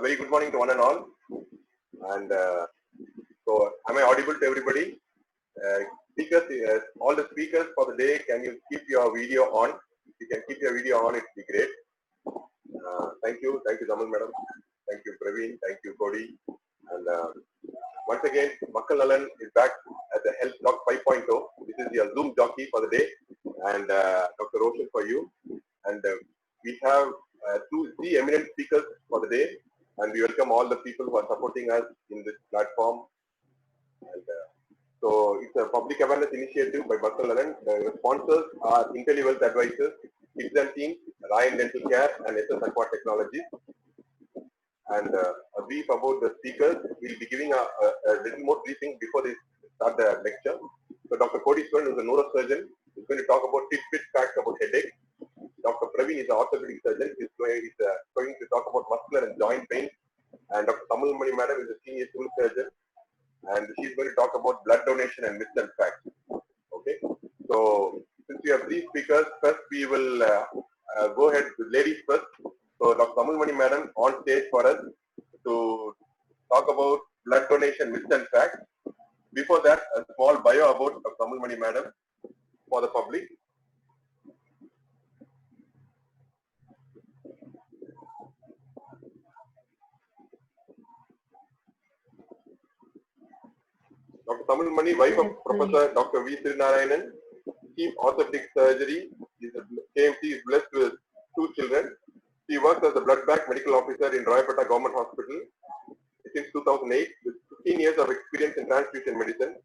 Very good morning to one and all. And so, am I audible to everybody? Speakers, all the speakers for the day, can you keep your video on? If you can keep your video on, it would be great. Thank you, Jamal Madam. Thank you, Praveen. Thank you, Cody. And once again, Makkal Nalan is back at the Health Talk 5.0. This is your Zoom jockey for the day, and Dr. Roshan for you. And we have three eminent speakers for the day, and we welcome all the people who are supporting us in this platform. And so it's a public awareness initiative by Makkal Nalan. The sponsors are IntelliWealth Advisors, Citizen Team, Ryan Dental Care, and SS Aqua Technologies. And a brief about the speakers. We'll be giving a little more briefing before they start the lecture. So Dr. Cody Swan is a neurosurgeon. He's going to talk about tidbit facts about headache. Dr. Praveen is an orthopedic surgeon. He's going to talk about muscular and joint pain. And Dr. Tamal Mani Madam is a senior civil surgeon. And she's going to talk about blood donation and myths and facts. Okay. So since we have three speakers, first we will go ahead with ladies first. So Dr. Tamal Mani Madam on stage for us to talk about blood donation myths and facts. Before that, a small bio about Dr. Tamal Mani Madam for the public. Dr. Tamal Mani, wife of Professor Dr. V. Srinarayanan, Chief Orthopedic Surgery, KMC is blessed with 2 children. She works as a blood bank medical officer in Royapeta Government Hospital since 2008 with 15 years of experience in transfusion medicine.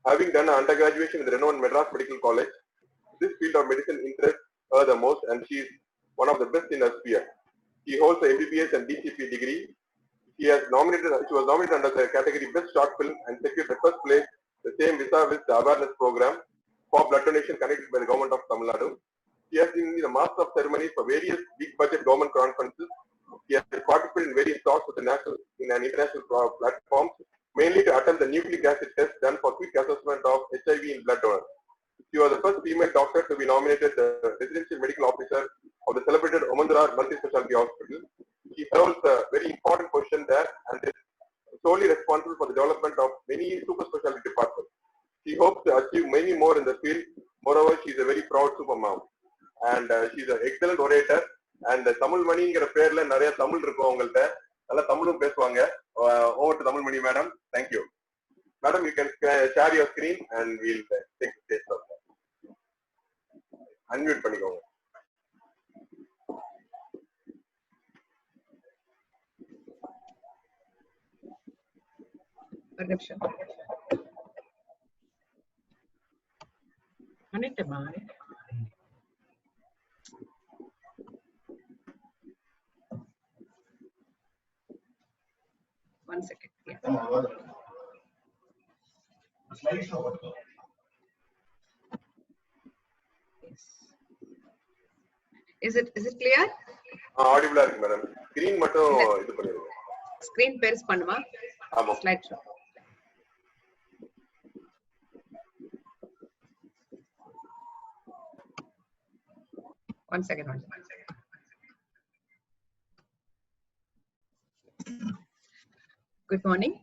Having done an undergraduate in the renowned Madras Medical College, this field of medicine interests her the most, and she is one of the best in her sphere. She holds an MBBS and DCP degree. She was nominated under the category Best Short Film and secured the first place, the same visa with the awareness program for blood donation conducted by the government of Tamil Nadu. She has been in the master of ceremonies for various big budget government conferences. She has participated in various talks with the national and international platforms, mainly to attempt the nucleic acid test done for quick assessment of HIV in blood donors. She was the first female doctor to be nominated the residential medical officer of the celebrated Omandarar Multi-Specialty Hospital. She holds a very important position there and is solely responsible for the development of many super specialty departments. She hopes to achieve many more in the field. Moreover, she is a very proud super mom. And she's an excellent orator. And Tamal Maniங்கிற பேர்ல நிறைய தமிழ் இருக்கும் அவங்கள்ட்ட. நல்லா தமிழும் பேசுவாங்க. Over to Tamal Mani Madam. Thank you. Madam, you can share your screen and we'll take the stage from there. Unmute பண்ணிக்கோங்க. ஒரு நிமிஷம். பண்ணிட்டேமா? One second. Yeah. Yes. Is it clear? Audible இருக்கு மேடம். ஸ்கிரீன் மட்டும் இது பண்ணிருங்க. Screen பெருசு பண்ணுமா? ஆமா. Slide show. One second. Good morning.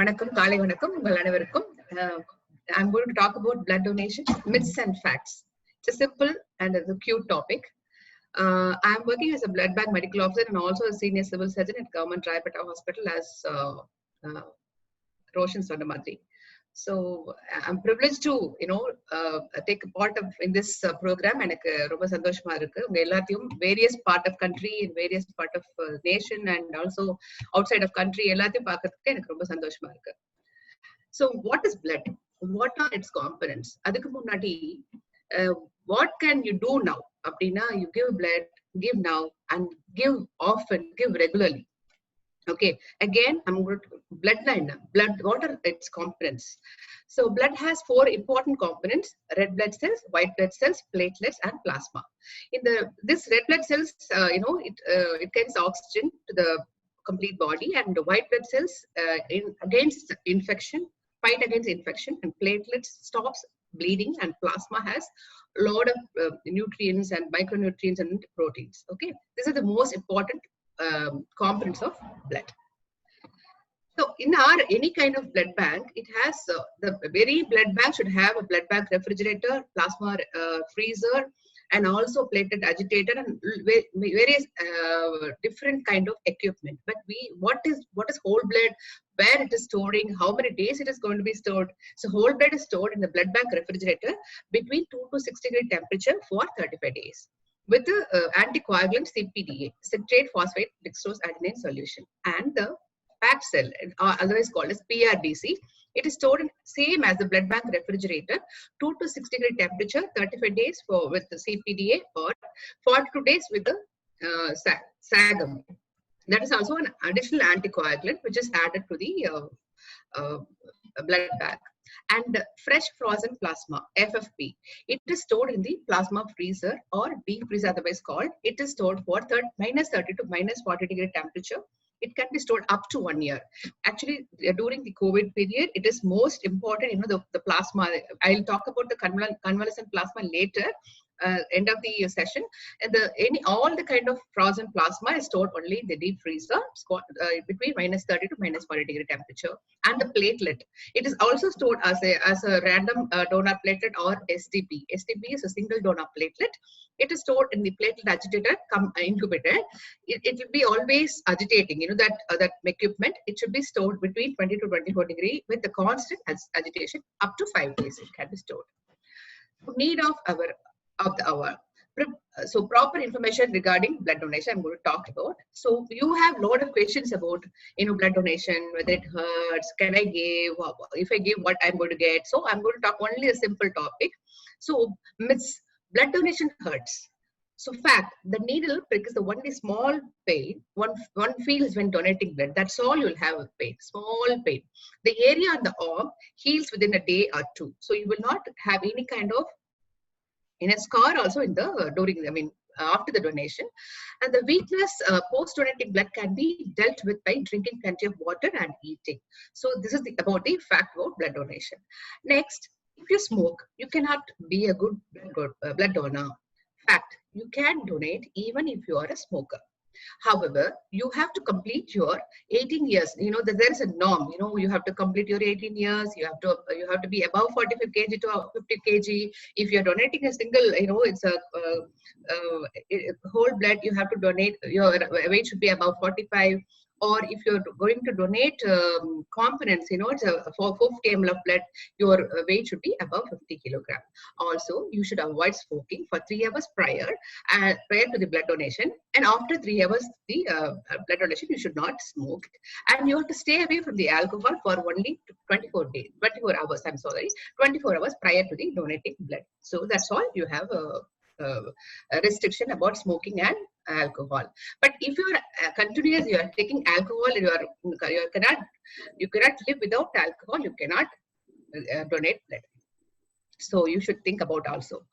வணக்கம், காலை வணக்கம் உங்கள் அனைவருக்கும். I'm going to talk about blood donation, myths and facts. It's a simple and a cute topic. I am working as a blood bank medical officer and also a senior civil surgeon at Government Rayapeta Hospital as Roshan Sondamadri. So I'm privileged to take a part of in this program. எனக்கு ரொம்ப சந்தோஷமா இருக்கு. உங்க எல்லாத்தையும் various part of country in various part of nation and also outside of country எல்லாத்தையும் பார்க்கிறதுக்கு எனக்கு ரொம்ப சந்தோஷமா இருக்கு. So what is blood? What are its components? அதுக்கு முன்னாடி what can you do now? அப்படின்னா you give blood, give now and give often, give regularly. Okay, again, I'm going to bloodline. Blood, what are its components? So blood has 4 important components: red blood cells, white blood cells, platelets, and plasma. In this red blood cells, it carries oxygen to the complete body, and the white blood cells against infection fight against infection, and platelets stops bleeding, and plasma has a lot of nutrients and micronutrients and proteins. Okay, these are the most important components of blood. So in any kind of blood bank, it has the very blood bank should have a blood bank refrigerator, plasma freezer, and also platelet agitator, and various different kind of equipment. But what is whole blood, where it is storing, how many days it is going to be stored. So whole blood is stored in the blood bank refrigerator between 2 to 6 degree temperature for 35 days with the anticoagulant CPDA, citrate phosphate dextrose adenine solution, and the packed cell, otherwise called as PRDC. It is stored in same as the blood bank refrigerator, 2 to 6 degree temperature, 35 days with the CPDA, or 42 days with the SAGM. That is also an additional anticoagulant which is added to the blood bank. And fresh frozen plasma, FFP, it is stored in the plasma freezer or deep freeze, otherwise called. It is stored for minus 30 to minus 40 degree temperature. It can be stored up to 1 year. Actually, during the COVID period, it is most important, the plasma. I'll talk about the convalescent plasma later, end of the session. And all the kind of frozen plasma is stored only in the deep freezer, between minus 30 to minus 40 degree temperature. And the platelet, it is also stored as a random donor platelet or STP. STP is a single donor platelet. It is stored in the platelet agitator, incubator. It will be always agitating. That equipment, it should be stored between 20 to 24 degree with the constant agitation up to 5 days. It can be stored. Need of the hour. So proper information regarding blood donation I'm going to talk about. So you have a lot of questions about blood donation, whether it hurts, can I give, if I give what I'm going to get. So I'm going to talk only a simple topic. So myths, blood donation hurts. So fact, the needle prick is the only small pain one feels when donating blood. That's all you'll have a pain, small pain. The area on the arm heals within a day or two. So you will not have any kind of scar also after the donation. And the weakness post-donating blood can be dealt with by drinking plenty of water and eating. So this is about the fact about blood donation. Next, if you smoke, you cannot be a good blood donor. Fact, you can donate even if you are a smoker. However, you have to complete your 18 years. There is a norm. You have to complete your 18 years. You have to be above 45 kg to 50 kg. If you're donating a single, it's a whole blood, you have to donate. Your weight should be above 45. Or if you're going to donate components, it's a 450 ml of blood, your weight should be above 50 kilogram. Also, you should avoid smoking for 3 hours prior to the blood donation. And after 3 hours, the blood donation, you should not smoke. And you have to stay away from the alcohol for only 24 hours prior to the donating blood. So that's all. You have a restriction about smoking and alcohol. But if you are continuous, you are taking alcohol, you cannot live without alcohol. You cannot donate blood. So you should think about also.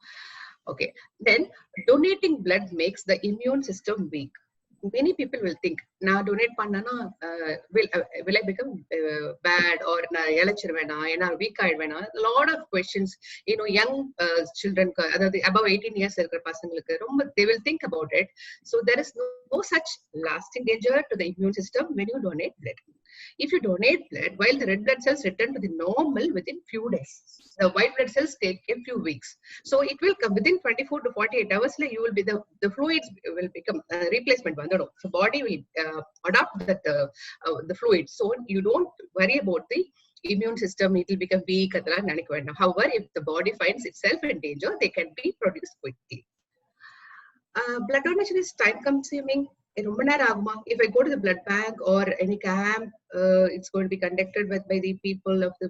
Okay. Then donating blood makes the immune system weak. Many people will think, now donate pannana, will I become bad, or na weak? A lot of questions. Young children, above 18 years, they will think about it. So there is no such lasting danger to the immune system when you donate blood. If you donate blood, while the red blood cells return to the normal within few days, the white blood cells take a few weeks. So it will come within 24 to 48 hours. You will be the fluids will become replacement. So body will adopt that the fluid. So you don't worry about the immune system. It will become weak. However, if the body finds itself in danger, they can be produced quickly. Blood donation is time consuming. If I go to the blood bank or any camp, it's going to be conducted by the people of the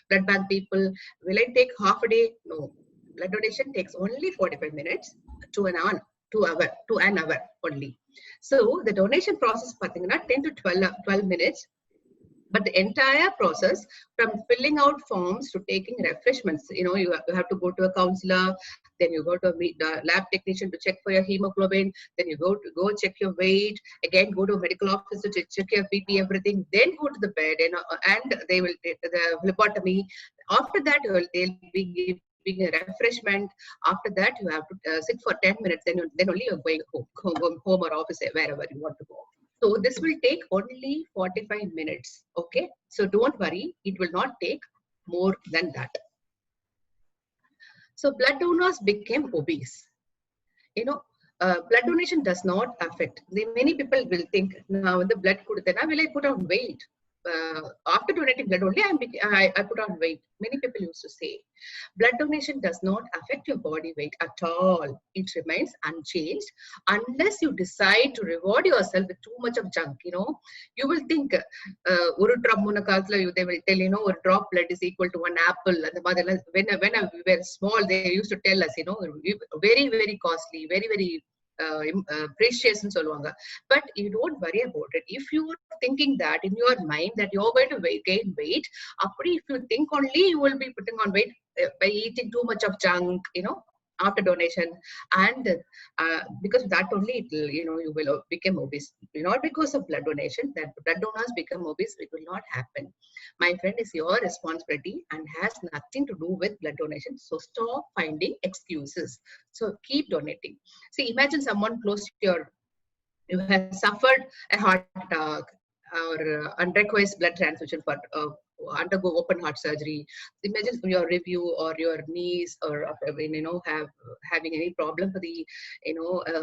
blood bank people. Will I take half a day? No. Blood donation takes only 45 minutes to an hour only. So the donation process, 10 to 12 minutes. But the entire process, from filling out forms to taking refreshments, you have to go to a counselor, then you go to a lab technician to check for your hemoglobin, then you go check your weight, again go to a medical office to check your BP, everything, then go to the bed, and they will take the phlebotomy. After that, they'll be giving a refreshment. After that, you have to sit for 10 minutes, then only you're going home or office, wherever you want to go. So this will take only 45 minutes. Okay, so don't worry, it will not take more than that. So blood donors became obese. Blood donation does not affect. Many people will think, now the blood will I put on weight? After donating blood only, I put on weight. Many people used to say, blood donation does not affect your body weight at all. It remains unchanged unless you decide to reward yourself with too much of junk. You will think, they will tell, a drop blood is equal to one apple. And when we were small, they used to tell us, very, very costly, very, very precious and solvanga. But you don't worry about it. If you are thinking that in your mind that you're going to gain weight, if you think only you will be putting on weight by eating too much of junk, after donation, and because of that only it will, you will become obese. Not because of blood donation that blood donors become obese. It will not happen. My friend, is your responsibility and has nothing to do with blood donation. So stop finding excuses. So keep donating. See, imagine someone close to you have suffered a heart attack or unrequested blood transfusion for undergo open heart surgery. Imagine your review or your niece or having any problem for the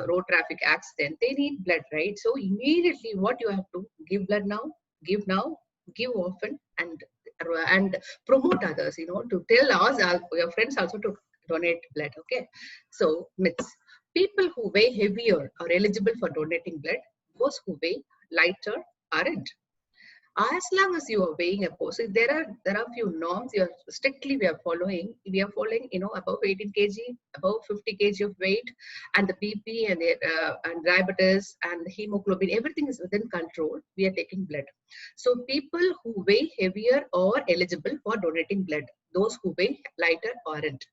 road traffic accident. They need blood, right? So immediately, what you have to give blood now, give often, and promote others. To tell us, your friends also to donate blood. Okay, so myths. People who weigh heavier are eligible for donating blood. Those who weigh lighter aren't. As long as you are weighing a person, there are few norms we are following. We are following, above 18 kg, above 50 kg of weight, and the BP and diabetes and the hemoglobin, everything is within control. We are taking blood. So people who weigh heavier are eligible for donating blood. Those who weigh lighter aren't.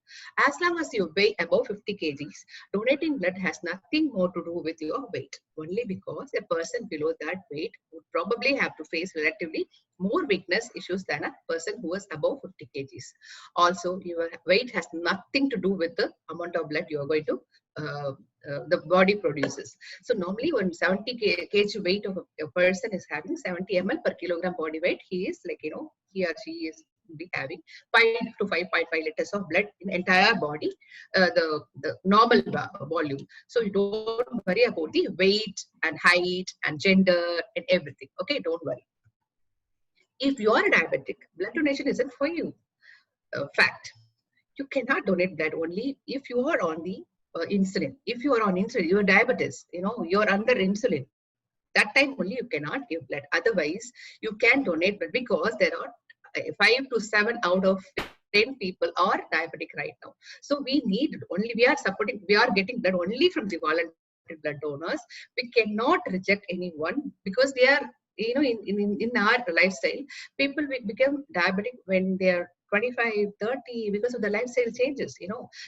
As long as you weigh above 50 kgs, donating blood has nothing more to do with your weight. Only because a person below that weight would probably have to face relatively more weakness issues than a person who is above 50 kgs. Also, your weight has nothing to do with the amount of blood you are going to the body produces. So normally when 70 kg weight of a person is having 70 ml per kilogram body weight, he is like, he or she is be having 5 to 5.5 liters of blood in entire body, the normal volume. So you don't worry about the weight and height and gender and everything. Okay, don't worry. If you are a diabetic, blood donation isn't for you. Fact, you cannot donate blood only if you are on the insulin. If you are on insulin, you are diabetes, you're under insulin. That time only you cannot give blood. Otherwise, you can donate blood because there are 5 to 7 out of 10 people are diabetic right now. So we are getting blood only from the voluntary blood donors. We cannot reject anyone because they are, in our lifestyle, people will become diabetic when they are 25, 30 because of the lifestyle changes,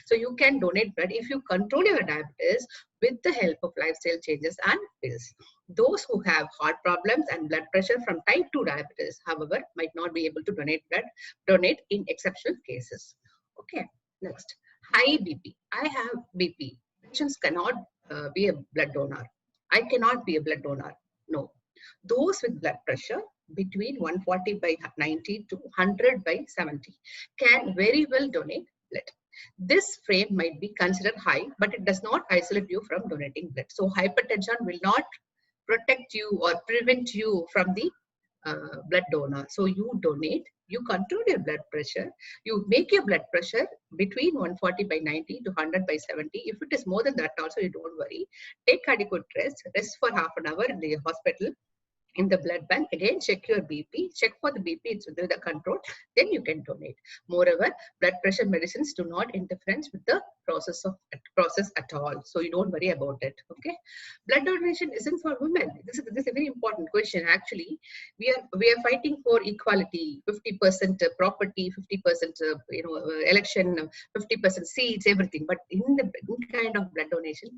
So you can donate blood if you control your diabetes with the help of lifestyle changes and pills. Those who have heart problems and blood pressure from type 2 diabetes, however, might not be able to donate in exceptional cases. Okay, next. High BP. I have BP. Patients cannot be a blood donor. I cannot be a blood donor. No. Those with blood pressure between 140 by 90 to 100 by 70 can very well donate blood. This frame might be considered high, but it does not isolate you from donating blood. So hypertension will not protect you or prevent you from the blood donor. So you donate, you control your blood pressure, you make your blood pressure between 140 by 90 to 100 by 70. If it is more than that also, you don't worry. Take adequate rest for half an hour in the hospital. in the blood bank. Again, check your BP, check for the BP, it's within the control, then you can donate. Moreover, blood pressure medicines do not interfere with the process at all, so you don't worry about it. Okay, blood donation isn't for women. This is a very important question. Actually, we are fighting for equality, 50% property, 50% election, 50% seats, everything. But in kind of blood donation,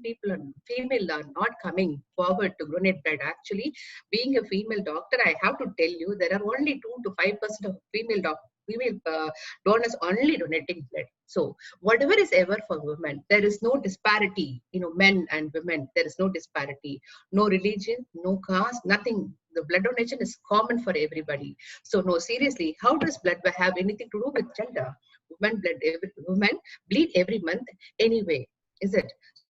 female are not coming forward to donate blood. Actually, being a female doctor, I have to tell you, there are only 2 to 5% of female donors only donating blood. So whatever is ever for women, there is no disparity, men and women, there is no disparity, no religion, no caste, nothing. The blood donation is common for everybody. So no, seriously, how does blood have anything to do with gender? Women bleed every month anyway, is it?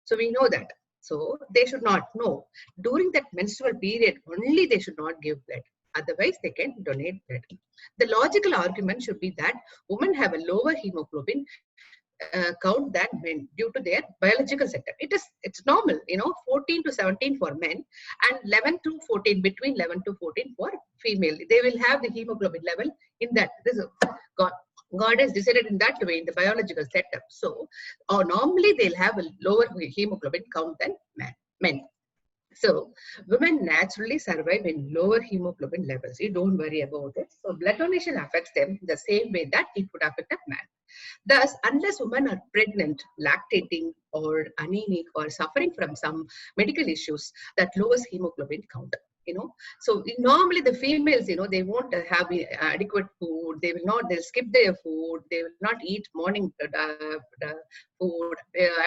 So we know that. So they should not know. During that menstrual period, only they should not give blood. Otherwise, they can donate blood. The logical argument should be that women have a lower hemoglobin count than men due to their biological setup. It's normal, 14 to 17 for men and 11 to 14, between 11 to 14 for female. They will have the hemoglobin level in that. This is God has decided in that way in the biological setup. So normally they'll have a lower hemoglobin count than men. So women naturally survive in lower hemoglobin levels. You don't worry about it. So blood donation affects them the same way that it would affect a man. Thus, unless women are pregnant, lactating, or anemic, or suffering from some medical issues that lowers hemoglobin count, so normally the females, they won't have adequate food. They'll skip their food. They will not eat morning food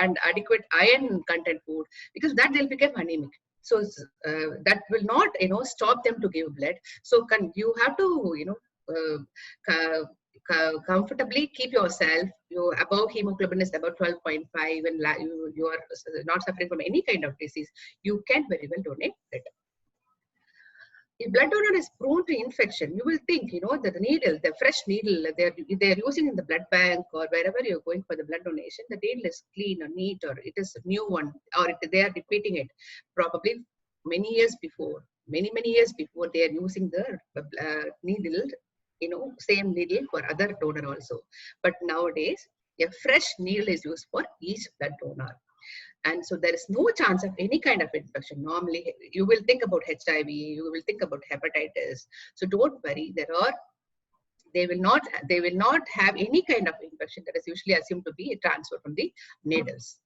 and adequate iron content food, because that they'll become anemic. So that will not, stop them to give blood. So you have to, comfortably keep yourself. Your above hemoglobin is about 12.5, and you are not suffering from any kind of disease. You can very well donate blood. If blood donor is prone to infection, you will think, that the needle, the fresh needle they're using in the blood bank or wherever you're going for the blood donation, the needle is clean or neat, or it is a new one, or they are repeating it probably many years before they are using the needle, same needle for other donor also. But nowadays, a fresh needle is used for each blood donor. And so there is no chance of any kind of infection. Normally, you will think about HIV, you will think about hepatitis. So don't worry. They will not have any kind of infection that is usually assumed to be transferred from the needles.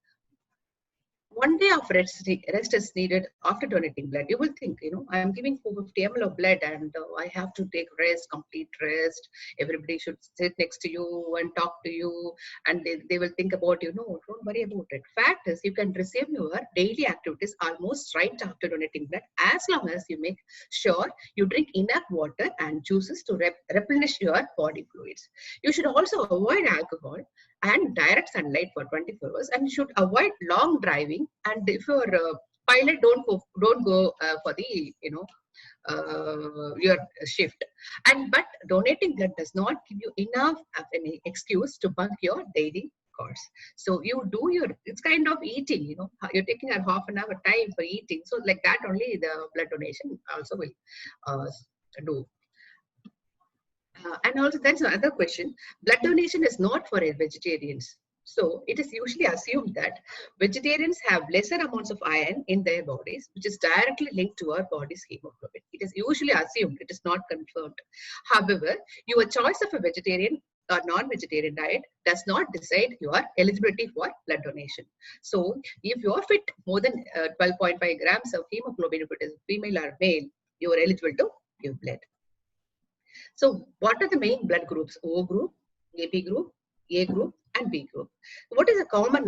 1 day of rest is needed after donating blood. You will think, I'm giving 450 ml of blood and I have to take complete rest. Everybody should sit next to you and talk to you, and they will think about you. No, don't worry about it. Fact is, you can resume your daily activities almost right after donating blood, as long as you make sure you drink enough water and juices to replenish your body fluids. You should also avoid alcohol and direct sunlight for 24 hours, and should avoid long driving. And if you're a pilot, don't go for the your shift. But donating blood does not give you enough of any excuse to bunk your daily course. So you do it's kind of eating, you're taking a half an hour time for eating. So like that only the blood donation also will do. And also, that's another question. Blood donation is not for vegetarians. So it is usually assumed that vegetarians have lesser amounts of iron in their bodies, which is directly linked to our body's hemoglobin. It is usually assumed, it is not confirmed. However, your choice of a vegetarian or non-vegetarian diet does not decide your eligibility for blood donation. So if you are fit more than 12.5 grams of hemoglobin, if it is female or male, you are eligible to give blood. So what are the main blood groups? O group, AB group, A group, and B group. What is a common,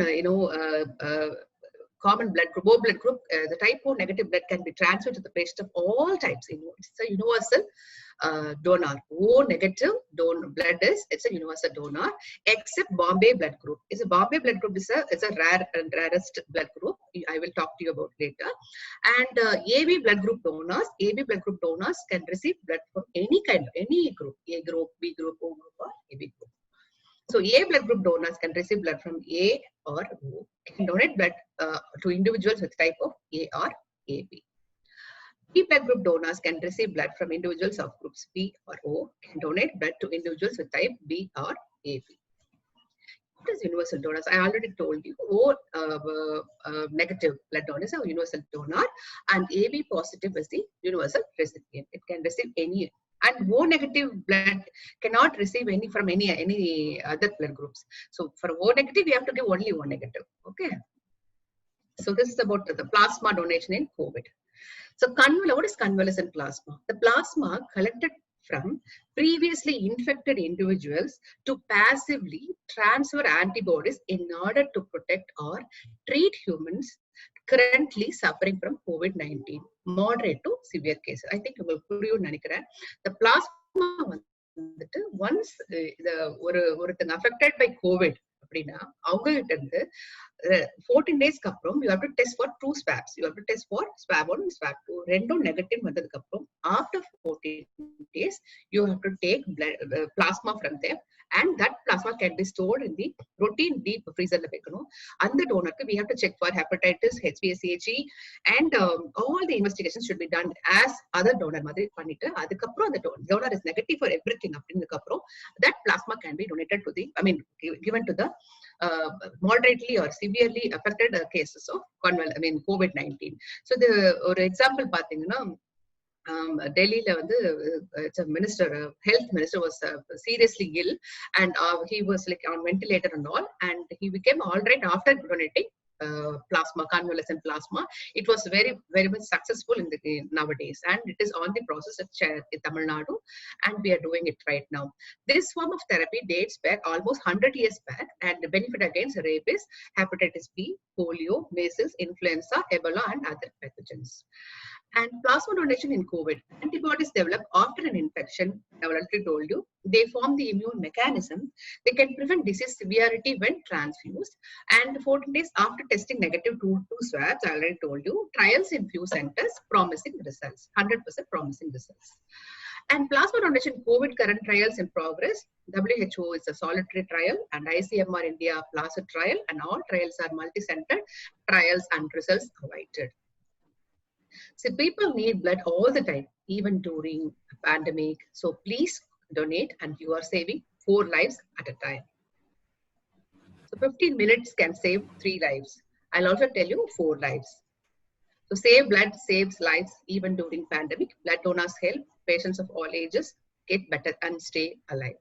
common blood group? O blood group, the type O negative blood can be transferred to the patient of all types. It's a universal donor. O negative blood it's a universal donor, except Bombay blood group. A Bombay blood group is a rarest blood group. I will talk to you about later. And AB blood group donors can receive blood from any group, A group, B group, O group, or AB group. So A blood group donors can receive blood from A or O, can donate blood to individuals with type of A or AB. blood group donors can receive blood from individuals of groups B or O, can donate blood to individuals with type B or AB. What is universal donors? I already told you. O negative blood donor is a universal donor, and AB positive is the universal recipient. It can receive any, and O negative blood cannot receive any from any other blood groups. So for O negative, we have to give only O negative. Okay. So this is about the plasma donation in COVID. So what is convalescent plasma? The plasma collected from previously infected individuals to passively transfer antibodies in order to protect or treat humans currently suffering from COVID-19, moderate to severe cases. I think the plasma once ஒருத்தங்க affected by COVID அப்படின்னா அவங்க கிட்ட இருந்து 14 days அப்புறம் you have to test for 2 swabs. You have to test for swab 1 and swab 2. ரெண்டும் negative வந்ததுக்கு அப்புறம் after 14 days you have to take blood, plasma from them, and that plasma can be stored in the routine deep freezer la வைக்கணும். அந்த டோனருக்கு we have to check for hepatitis, HbA1c, and all the investigations should be done as other donor மாதிரி பண்ணிட்டு அதுக்கு அப்புறம் அந்த donor is negative for everything அப்படினதுக்கு அப்புறம் that plasma can be donated to the given to the moderately or severely affected cases of COVID-19. So the ஒரு example பாத்தீங்கன்னா Delhi it's a minister, health minister was seriously ill, and he was like on ventilator and all, and he became all right after donating plasma, convalescent plasma. It was very, very much successful in nowadays, and it is on the process of in Tamil Nadu, and we are doing it right now. This form of therapy dates back almost 100 years back, and the benefit against rabies, hepatitis B, polio, measles, influenza, Ebola, and other pathogens. And plasma donation in COVID, antibodies develop after an infection. I already told you, they form the immune mechanism. They can prevent disease severity when transfused. And 14 days after testing negative 2 swabs, I already told you, trials in few centers, promising results, 100% promising results. And plasma donation COVID current trials in progress. WHO is a solitary trial, and ICMR India Placid trial, and all trials are multi-centered trials, and results awaited. So people need blood all the time, even during a pandemic. So please donate, and you are saving 4 lives at a time. So 15 minutes can save 3 lives. I'll also tell you 4 lives. So save blood saves lives even during pandemic. Blood donors help patients of all ages get better and stay alive.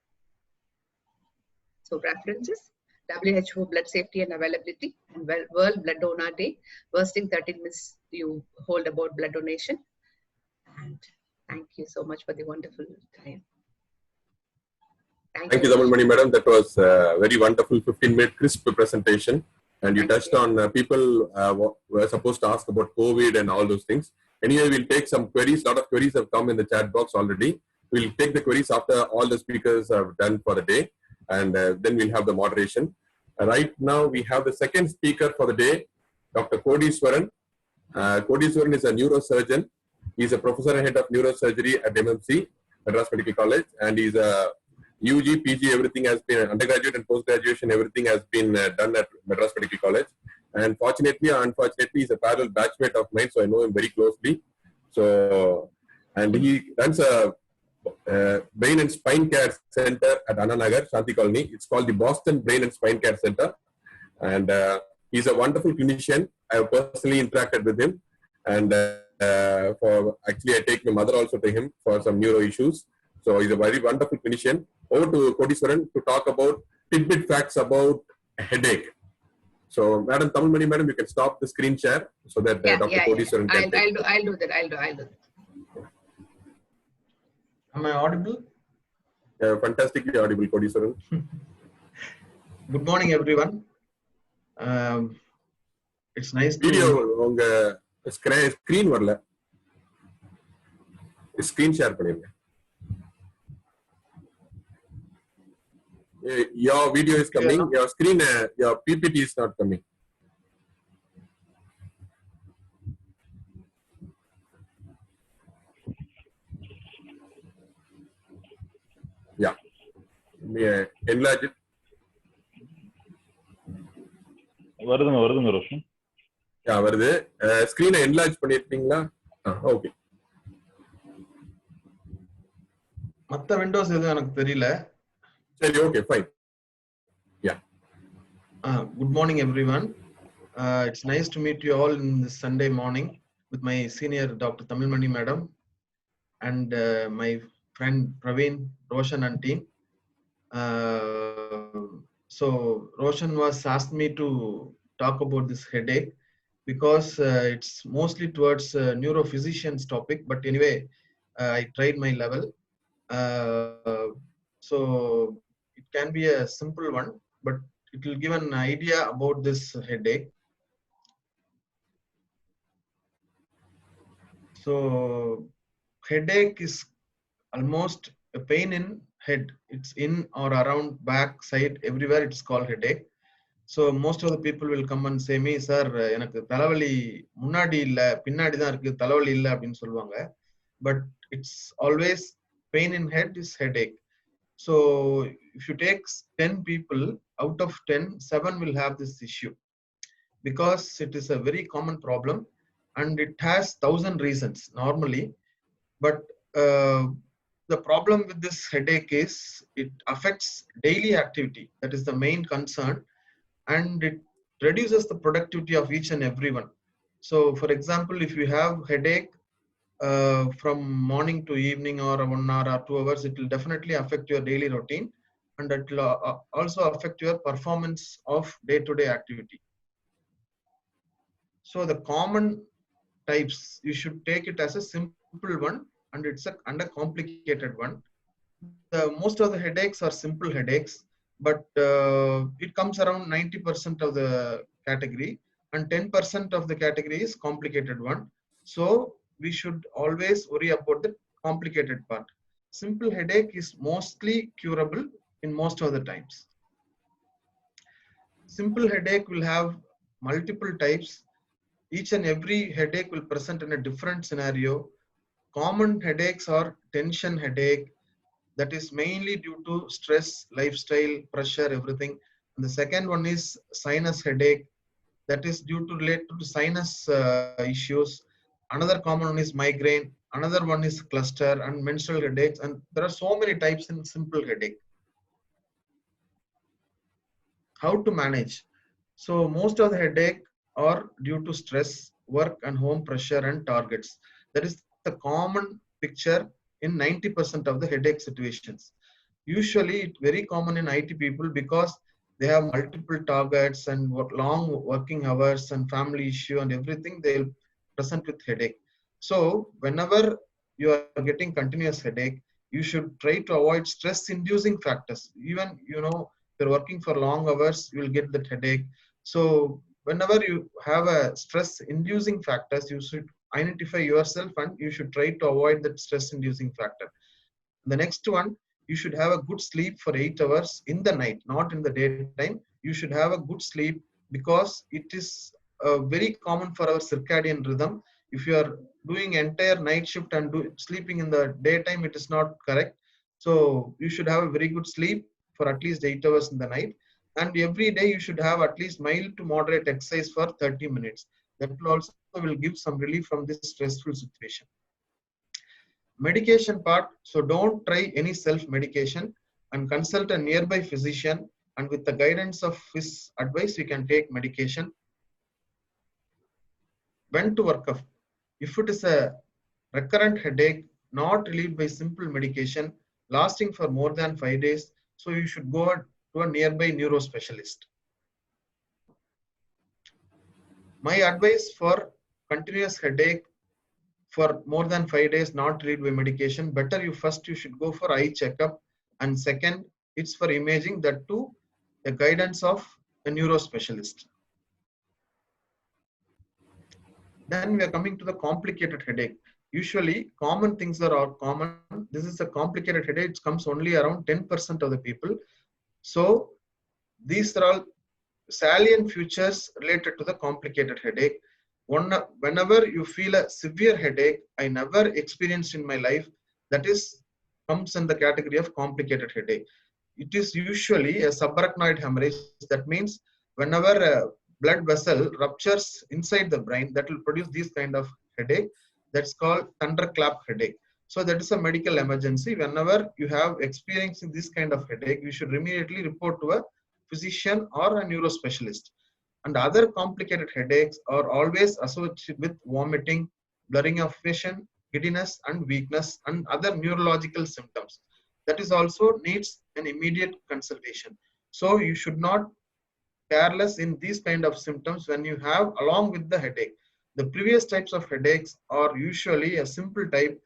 So references: WHO Blood Safety and Availability, and World Blood Donor Day. First in 13 minutes you hold about blood donation. And thank you so much for the wonderful time. Thank you, Damalmani madam. That was a very wonderful 15-minute crisp presentation. And you touched on people were supposed to ask about COVID and all those things. Anyway, we'll take some queries. A lot of queries have come in the chat box already. We'll take the queries after all the speakers have done for the day, and then we'll have the moderation. Right now, we have the second speaker for the day, Dr. Kodiswaran. Kodiswaran is a neurosurgeon. He's a professor and head of neurosurgery at MMC, Madras Medical College, and he's a UG, PG, everything has been, undergraduate and post-graduation, everything has been done at Madras Medical College. And fortunately or unfortunately, he's a parallel batchmate of mine, so I know him very closely. So, and he runs a Brain and Spine Care Center at Anna Nagar, Shanti Colony. It's called the Boston Brain and Spine Care Center. And he's a wonderful clinician. I have personally interacted with him. And actually, I take my mother also to him for some neuro issues. So he's a very wonderful clinician. Over to Kodiswaran to talk about tidbit facts about headache. So, Madam Damalmani madam, you can stop the screen share so that Dr. Kodiswaran can take. I'll do that. Am I audible? Fantastically audible, Kodiswaran. Good morning, everyone. It's nice to... Video, unga screen varla. Screen share pannirunga. Your video is coming. Yeah. Your screen, your PPT is not coming. Yeah. Enlarge it. வருதுங்க ரோஷன். வருது. ஸ்கிரீனை enlarge பண்ணிருக்கீங்களா? Okay. மத்த Windows எதுவும் எனக்கு தெரியல. சரி, okay, fine. Yeah. Good morning, everyone. It's nice to meet you all in this Sunday morning with my senior Dr. Tamilmani Madam and my friend Praveen, Roshan and team. So Roshan was asked me to talk about this headache because it's mostly towards neurophysician's topic. But anyway, I tried my level. So it can be a simple one, but it will give an idea about this headache. So headache is almost a pain in head. It's in or around back side, everywhere it's called headache. So most of the people will come and say me, sir, எனக்கு தலைவலி முன்னாடி இல்ல பின்னாடி தான் இருக்கு, தலைவலி இல்ல அப்படின்னு சொல்லுவாங்க. But it's always pain in head is headache. So if you take 10 people, out of 10, 7 will have this issue because it is a very common problem and it has 1,000 reasons normally. But the problem with this headache is it affects daily activity. That is the main concern, and it reduces the productivity of each and everyone. So for example, if you have headache from morning to evening or 1 hour or 2 hours, it will definitely affect your daily routine, and it will also affect your performance of day-to-day activity. So the common types, you should take it as a simple one, and it's a complicated one. Most of the headaches are simple headaches, but it comes around 90% of the category, and 10% of the category is complicated one. So we should always worry about the complicated part. Simple headache is mostly curable in most of the times. Simple headache will have multiple types. Each and every headache will present in a different scenario. Common headaches are tension headache, that is mainly due to stress, lifestyle, pressure, everything. And the second one is sinus headache, that is due to related to sinus issues. Another common one is migraine. Another one is cluster and menstrual headaches. And there are so many types in simple headache. How to manage? So most of the headache are due to stress, work and home pressure and targets. That is the common picture in 90% of the headache situations. Usually it's very common in IT people because they have multiple targets and long working hours and family issue and everything, they'll present with headache. So whenever you are getting continuous headache, you should try to avoid stress inducing factors. Even, you know, if you're working for long hours, you will get that headache. So whenever you have a stress inducing factors, you should identify yourself and you should try to avoid that stress inducing factor. The next one, you should have a good sleep for 8 hours in the night, not in the daytime. You should have a good sleep because it is very common for our circadian rhythm. If you are doing entire night shift and sleeping in the daytime, it is not correct. So you should have a very good sleep for at least 8 hours in the night. And every day you should have at least mild to moderate exercise for 30 minutes. That will also will give some relief from this stressful situation. Medication part, so don't try any self-medication and consult a nearby physician, and with the guidance of his advice, you can take medication. When to work off? If it is a recurrent headache, not relieved by simple medication, lasting for more than 5 days, so you should go to a nearby neuro specialist. My advice for continuous headache for more than 5 days, not relieved by medication, better you should go for eye checkup, and second, it's for imaging, that too the guidance of a neuro specialist. Then we are coming to the complicated headache. Usually common things are all common. This is a complicated headache. It comes only around 10% of the people. So these are all salient features related to the complicated headache. Whenever you feel a severe headache, I never experienced in my life, that is comes in the category of complicated headache. It is usually a subarachnoid hemorrhage. That means whenever a blood vessel ruptures inside the brain, that will produce this kind of headache. That's called thunderclap headache. So that is a medical emergency. Whenever you have experiencing this kind of headache, you should immediately report to a physician or a neurospecialist. And other complicated headaches are always associated with vomiting, blurring of vision, giddiness and weakness, and other neurological symptoms. That is also needs an immediate consultation. So you should not careless in these kind of symptoms when you have along with the headache. The previous types of headaches are usually a simple type.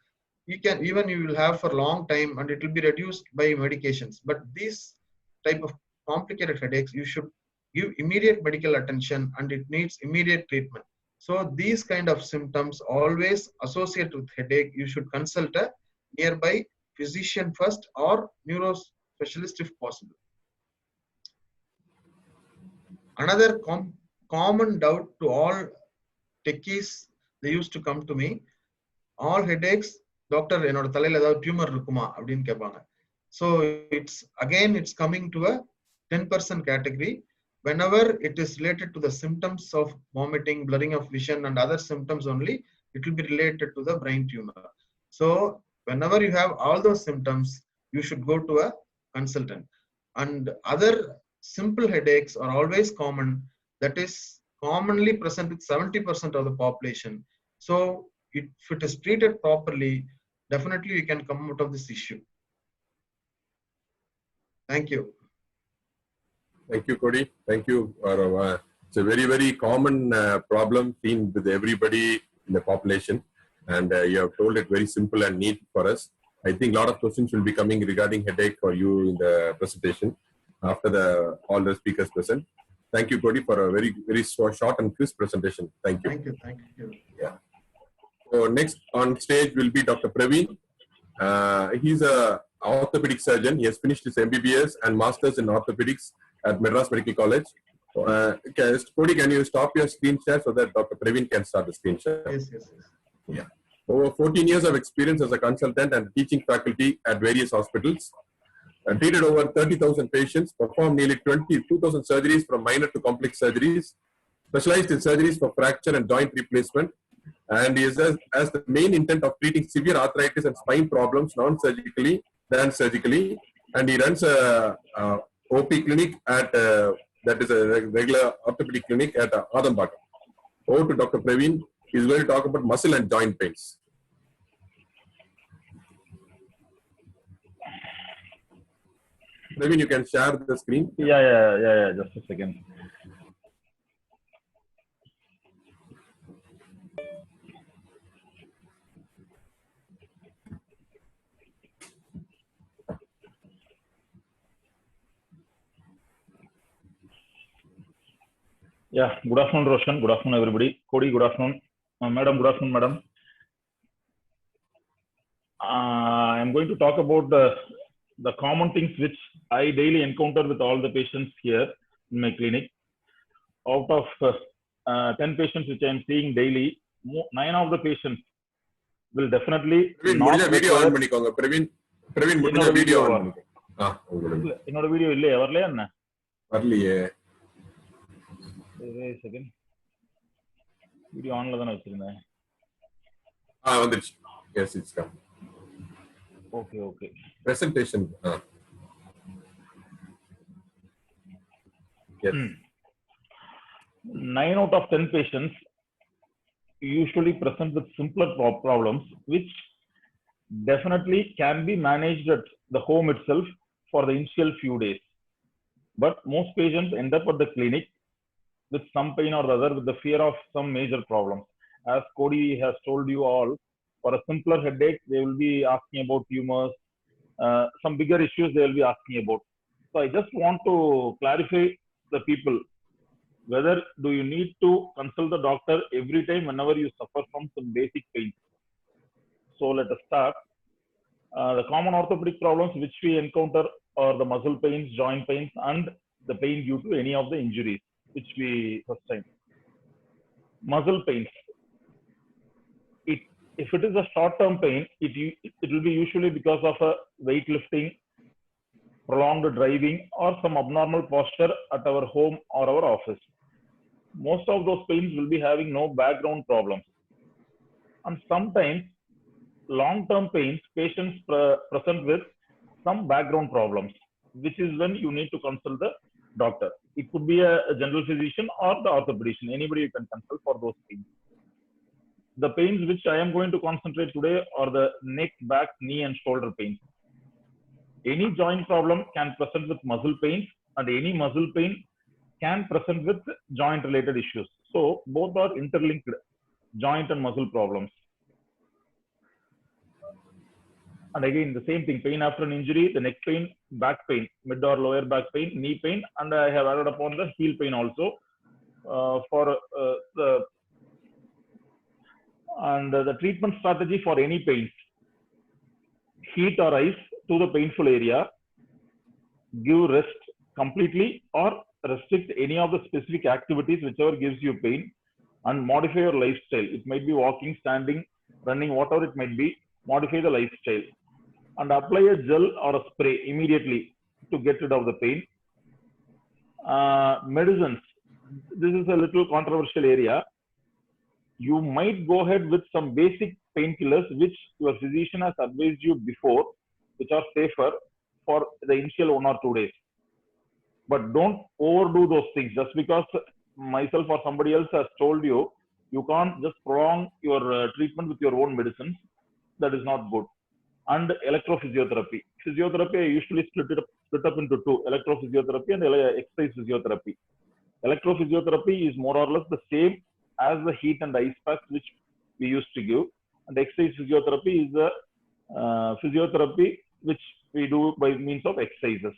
You will have for a long time and it will be reduced by medications. But these type of complicated headaches, you should give immediate medical attention and it needs immediate treatment. So these kind of symptoms always associated with headache, you should consult a nearby physician first or neuro specialist if possible. Another common doubt to all techies, they used to come to me, all headaches, doctor, என்னோட தலையில ஏதாவது tumour இருக்குமா அப்படின்னு கேட்பாங்க. So it's coming to a 10% category. Whenever it is related to the symptoms of vomiting, blurring of vision and other symptoms only, it will be related to the brain tumor. So whenever you have all those symptoms, you should go to a consultant. And other simple headaches are always common, that is commonly present with 70% of the population. So if it is treated properly, definitely we can come out of this issue. Thank you. Thank you, Kodi. Thank you. It's a very, very common problem seen with everybody in the population, and you have told it very simple and neat for us. I think a lot of questions will be coming regarding headache for you in the presentation after all the speakers present. Thank you, Kodi, for a very, very short and crisp presentation. Thank you. Thank you. Thank you. Yeah. So next on stage will be Dr. Praveen. He's a orthopedic surgeon. He has finished his MBBS and Masters in Orthopedics at Madras Medical College. Kodi, can you stop your screen share so that Dr. Praveen can start the screen share? Yes. Yeah. Over 14 years of experience as a consultant and teaching faculty at various hospitals. Treated over 30,000 patients, performed nearly 22,000 surgeries from minor to complex surgeries, specialized in surgeries for fracture and joint replacement, and he has the main intent of treating severe arthritis and spine problems non-surgically than surgically, and he runs a OP clinic at that is a regular orthopedic clinic at Adambagam. Over to Dr. Praveen. He is going to talk about muscle and joint pains. Praveen, you can share the screen. Yeah. Just a second. Yeah, good afternoon, Roshan. Good afternoon, everybody. Kodi, good afternoon. Madam, good afternoon, madam. I'm going to talk about the common things which I daily encounter with all the patients here in my clinic. Out of 10 patients which I'm seeing daily, 9 of the patients will definitely not video on பண்ணிக்கோங்க. Praveen முடிஞ்ச video on பண்ணிக்கோங்க. என்னோட video இல்லையே, வரலையா என்ன? வரலையே. Second video ஆன்ல தான வச்சிருந்தேன். வந்துருச்சு. Yes, it's come. Okay. Presentation. Yes. 9 out of 10 patients usually present with simpler problems, which definitely can be managed at the home itself for the initial few days. But most patients end up at the clinic with some pain or other, with the fear of some major problems. As Kodi has told you all, for a simpler headache, they will be asking about tumors. Some bigger issues they will be asking about. So I just want to clarify the people, whether do you need to consult the doctor every time whenever you suffer from some basic pain. So let us start. The common orthopedic problems which we encounter are the muscle pains, joint pains, and the pain due to any of the injuries which we sustain. Muscle pains. If it is a short-term pain, it will be usually because of a weightlifting, prolonged driving, or some abnormal posture at our home or our office. Most of those pains will be having no background problems. And sometimes long-term pains, patients present with some background problems, which is when you need to consult the doctor. It could be a general physician or the orthopedician. Anybody you can consult for those pains. The pains which I am going to concentrate today are the neck, back, knee, and shoulder pains. Any joint problem can present with muscle pains, and any muscle pain can present with joint related issues. So both are interlinked, joint and muscle problems. And again, the same thing, pain after an injury, the neck pain, back pain, mid or lower back pain, knee pain, and I have added upon the heel pain also the treatment strategy for any pain. Heat or ice to the painful area, give rest completely or restrict any of the specific activities whichever gives you pain, and modify your lifestyle. It might be walking, standing, running, whatever it might be, modify the lifestyle. And apply a gel or a spray immediately to get rid of the pain. Medicines. This is a little controversial area. You might go ahead with some basic painkillers which your physician has advised you before, which are safer for the initial 1 or 2 days. But don't overdo those things. Just because myself or somebody else has told you, you can't just prolong your treatment with your own medicines. That is not good. And electrophysiotherapy. Physiotherapy, I usually split up into two, electrophysiotherapy and exercise physiotherapy. Electrophysiotherapy is more or less the same as the heat and ice packs which we used to give. And exercise physiotherapy is the physiotherapy which we do by means of exercises.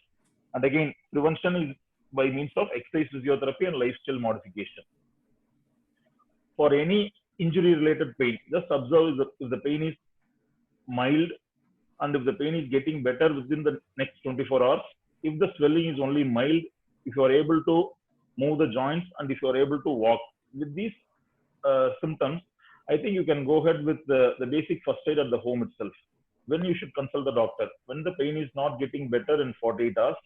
And again, prevention is by means of exercise physiotherapy and lifestyle modification. For any injury related pain, just observe if the pain is mild and if the pain is getting better within the next 24 hours. If the swelling is only mild, if you are able to move the joints and if you are able to walk, with these symptoms, I think you can go ahead with the basic first aid at the home itself. When you should consult the doctor? When the pain is not getting better in 48 hours,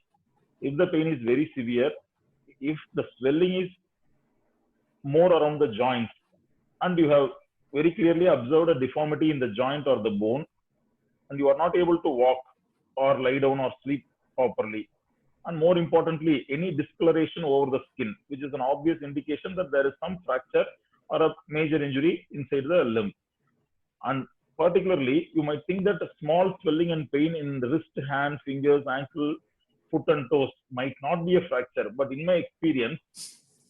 if the pain is very severe, if the swelling is more around the joints, and you have very clearly observed a deformity in the joint or the bone, and you are not able to walk or lie down or sleep properly, and more importantly, any discoloration over the skin, which is an obvious indication that there is some fracture or a major injury inside the limb. And particularly, you might think that a small swelling and pain in the wrist, hand, fingers, ankle, foot and toes might not be a fracture. But in my experience,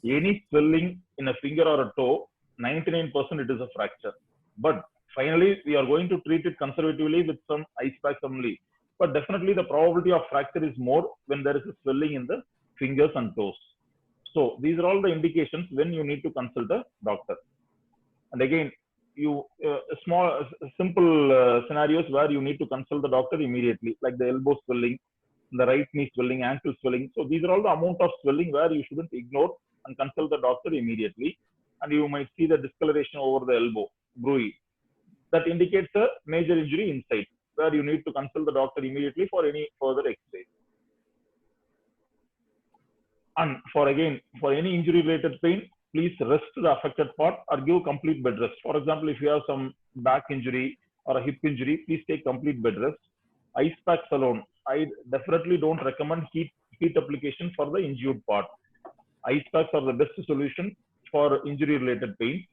any swelling in a finger or a toe, 99% it is a fracture. But finally, we are going to treat it conservatively with some ice packs only. But definitely the probability of fracture is more when there is a swelling in the fingers and toes. So these are all the indications when you need to consult a doctor. And again, simple scenarios where you need to consult the doctor immediately, like the elbow swelling, the right knee swelling, ankle swelling. So these are all the amount of swelling where you shouldn't ignore and consult the doctor immediately. And you might see the discoloration over the elbow, bruise. That indicates a major injury inside, where you need to consult the doctor immediately for any further exercise. And for any injury related pain, please rest the affected part or give complete bed rest. For example, if you have some back injury or a hip injury, please take complete bed rest. Ice packs alone, I definitely don't recommend heat application for the injured part. Ice packs are the best solution for injury related pain.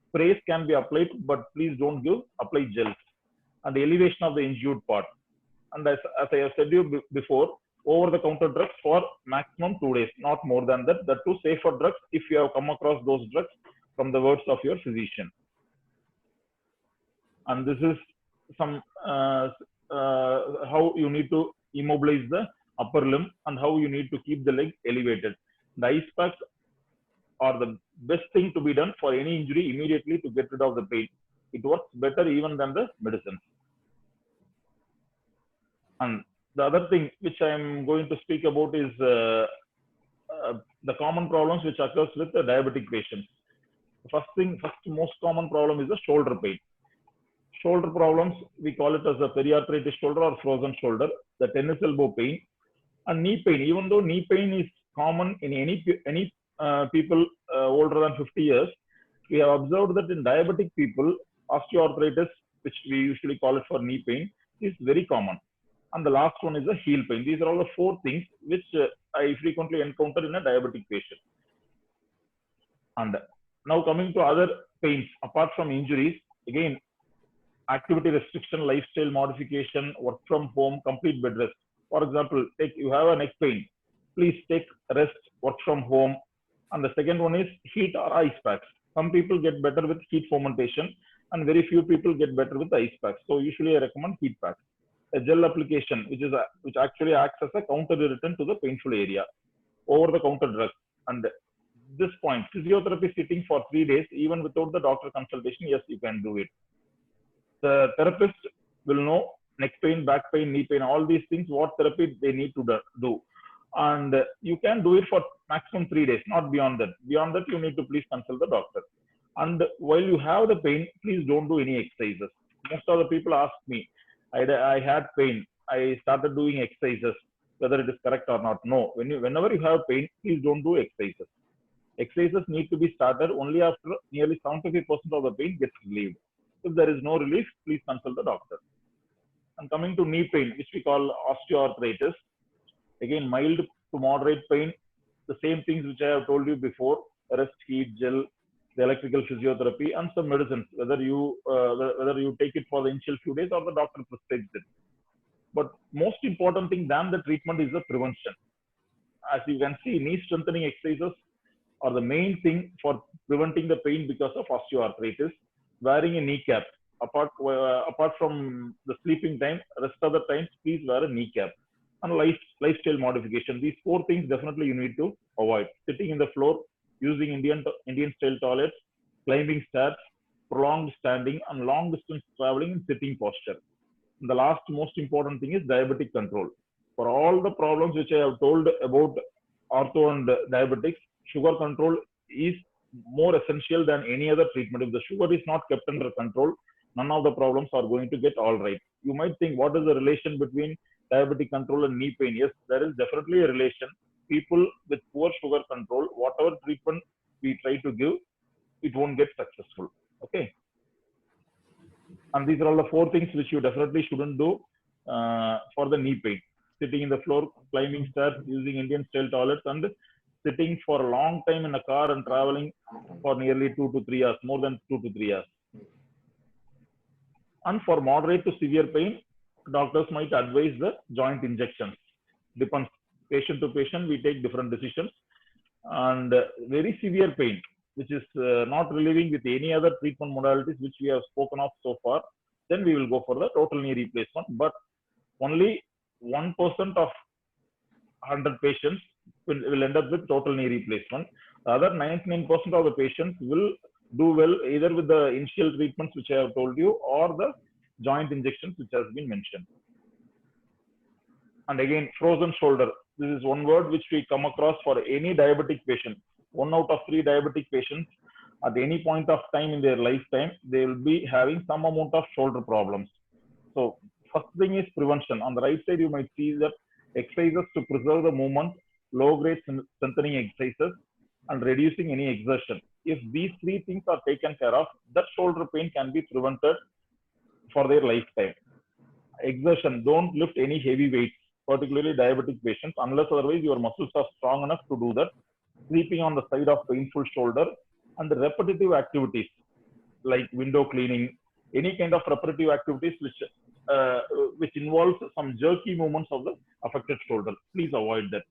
Sprays can be applied, but please don't apply gels. And the elevation of the injured part. And as I have said you before, over-the-counter drugs for maximum 2 days, not more than that. The two safer drugs if you have come across those drugs from the words of your physician. And this is some how you need to immobilize the upper limb and how you need to keep the leg elevated. The ice packs are the best thing to be done for any injury immediately to get rid of the pain. It works better even than the medicines. And the other thing which I am going to speak about is the common problems which occurs with the diabetic patients. First most common problem is the shoulder pain. Shoulder problems, we call it as a periarthritis shoulder or frozen shoulder, the tennis elbow pain, and knee pain. Even though knee pain is common in any people older than 50 years, we have observed that in diabetic people, osteoarthritis which we usually call it for knee pain, is very common. And the last one is the heel pain. These are all the 4 things which I frequently encounter in a diabetic patient. And now coming to other pains, apart from injuries, again, activity restriction, lifestyle modification, work from home, complete bed rest. For example, you have a neck pain, please take rest, work from home. And the second one is heat or ice packs. Some people get better with heat fomentation and very few people get better with ice packs. So usually I recommend heat packs. A gel application, which actually acts as a counter irritant to the painful area, over the counter drug. And this point, physiotherapy sitting for 3 days, even without the doctor consultation, yes, you can do it. The therapist will know neck pain, back pain, knee pain, all these things, what therapy they need to do. And you can do it for maximum 3 days, not beyond that. Beyond that, you need to please consult the doctor. And while you have the pain, please don't do any exercises. Most of the people ask me, I had pain, I started doing exercises, whether it is correct or not. No, whenever you have pain, please don't do exercises. Exercises need to be started only after nearly 75% of the pain gets relieved. If there is no relief, please consult the doctor. And coming to knee pain, which we call osteoarthritis, again, mild to moderate pain, the same things which I have told you before, rest, heat, gel, the electrical physiotherapy, and some medicines, whether you take it for the initial few days or the doctor prescribes it. But most important thing than the treatment is the prevention. As you can see, knee strengthening exercises are the main thing for preventing the pain because of osteoarthritis. Wearing a kneecap, apart from the sleeping time, rest of the times, please wear a kneecap. And lifestyle modification. These 4 things definitely you need to avoid. Sitting in the floor, using Indian style toilets, climbing stairs, prolonged standing, and long distance traveling in sitting posture. And the last most important thing is diabetic control. For all the problems which I have told about ortho and diabetics, sugar control is more essential than any other treatment. If the sugar is not kept under control, none of the problems are going to get all right. You might think, what is the relation between diabetic control and knee pain? Yes, there is definitely a relation. People with poor sugar control, whatever treatment we try to give, it won't get successful. Okay. And these are all the 4 things which you definitely shouldn't do for the knee pain. Sitting in the floor, climbing stairs, using Indian style toilets, and sitting for a long time in a car and traveling for nearly 2 to 3 hours, more than 2 to 3 hours. And for moderate to severe pain, doctors might advise the joint injections. Depends patient to patient, we take different decisions. And very severe pain, which is not relieving with any other treatment modalities which we have spoken of so far, then we will go for the total knee replacement. But only 1% of 100 patients will end up with total knee replacement. The other 99% of the patients will do well either with the initial treatments which I have told you or the joint injections which has been mentioned. And again, frozen shoulder. This is one word which we come across for any diabetic patient. 1 out of 3 diabetic patients at any point of time in their lifetime, they will be having some amount of shoulder problems. So first thing is prevention. On the right side, you might see that exercises to preserve the movement, low-grade strengthening exercises, and reducing any exertion. If these 3 things are taken care of, that shoulder pain can be prevented for their lifetime. Exertion, don't lift any heavy weights, particularly diabetic patients, unless otherwise your muscles are strong enough to do that. Sleeping on the side of painful shoulder, and the repetitive activities like window cleaning, any kind of repetitive activities which involves some jerky movements of the affected shoulder. Please avoid that.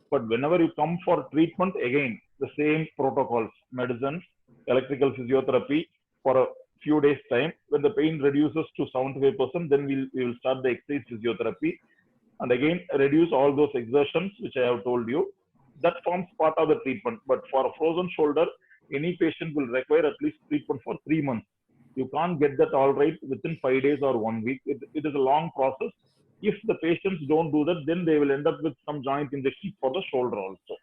But whenever you come for treatment, again, the same protocols, medicines, electrical physiotherapy for a few days time. When the pain reduces to 75%, then we will start the exercise physiotherapy. And again, reduce all those exertions, which I have told you. That forms part of the treatment. But for a frozen shoulder, any patient will require at least treatment for 3 months. You can't get that all right within 5 days or 1 week. It is a long process. If the patients don't do that, then they will end up with some joint injection for the shoulder also.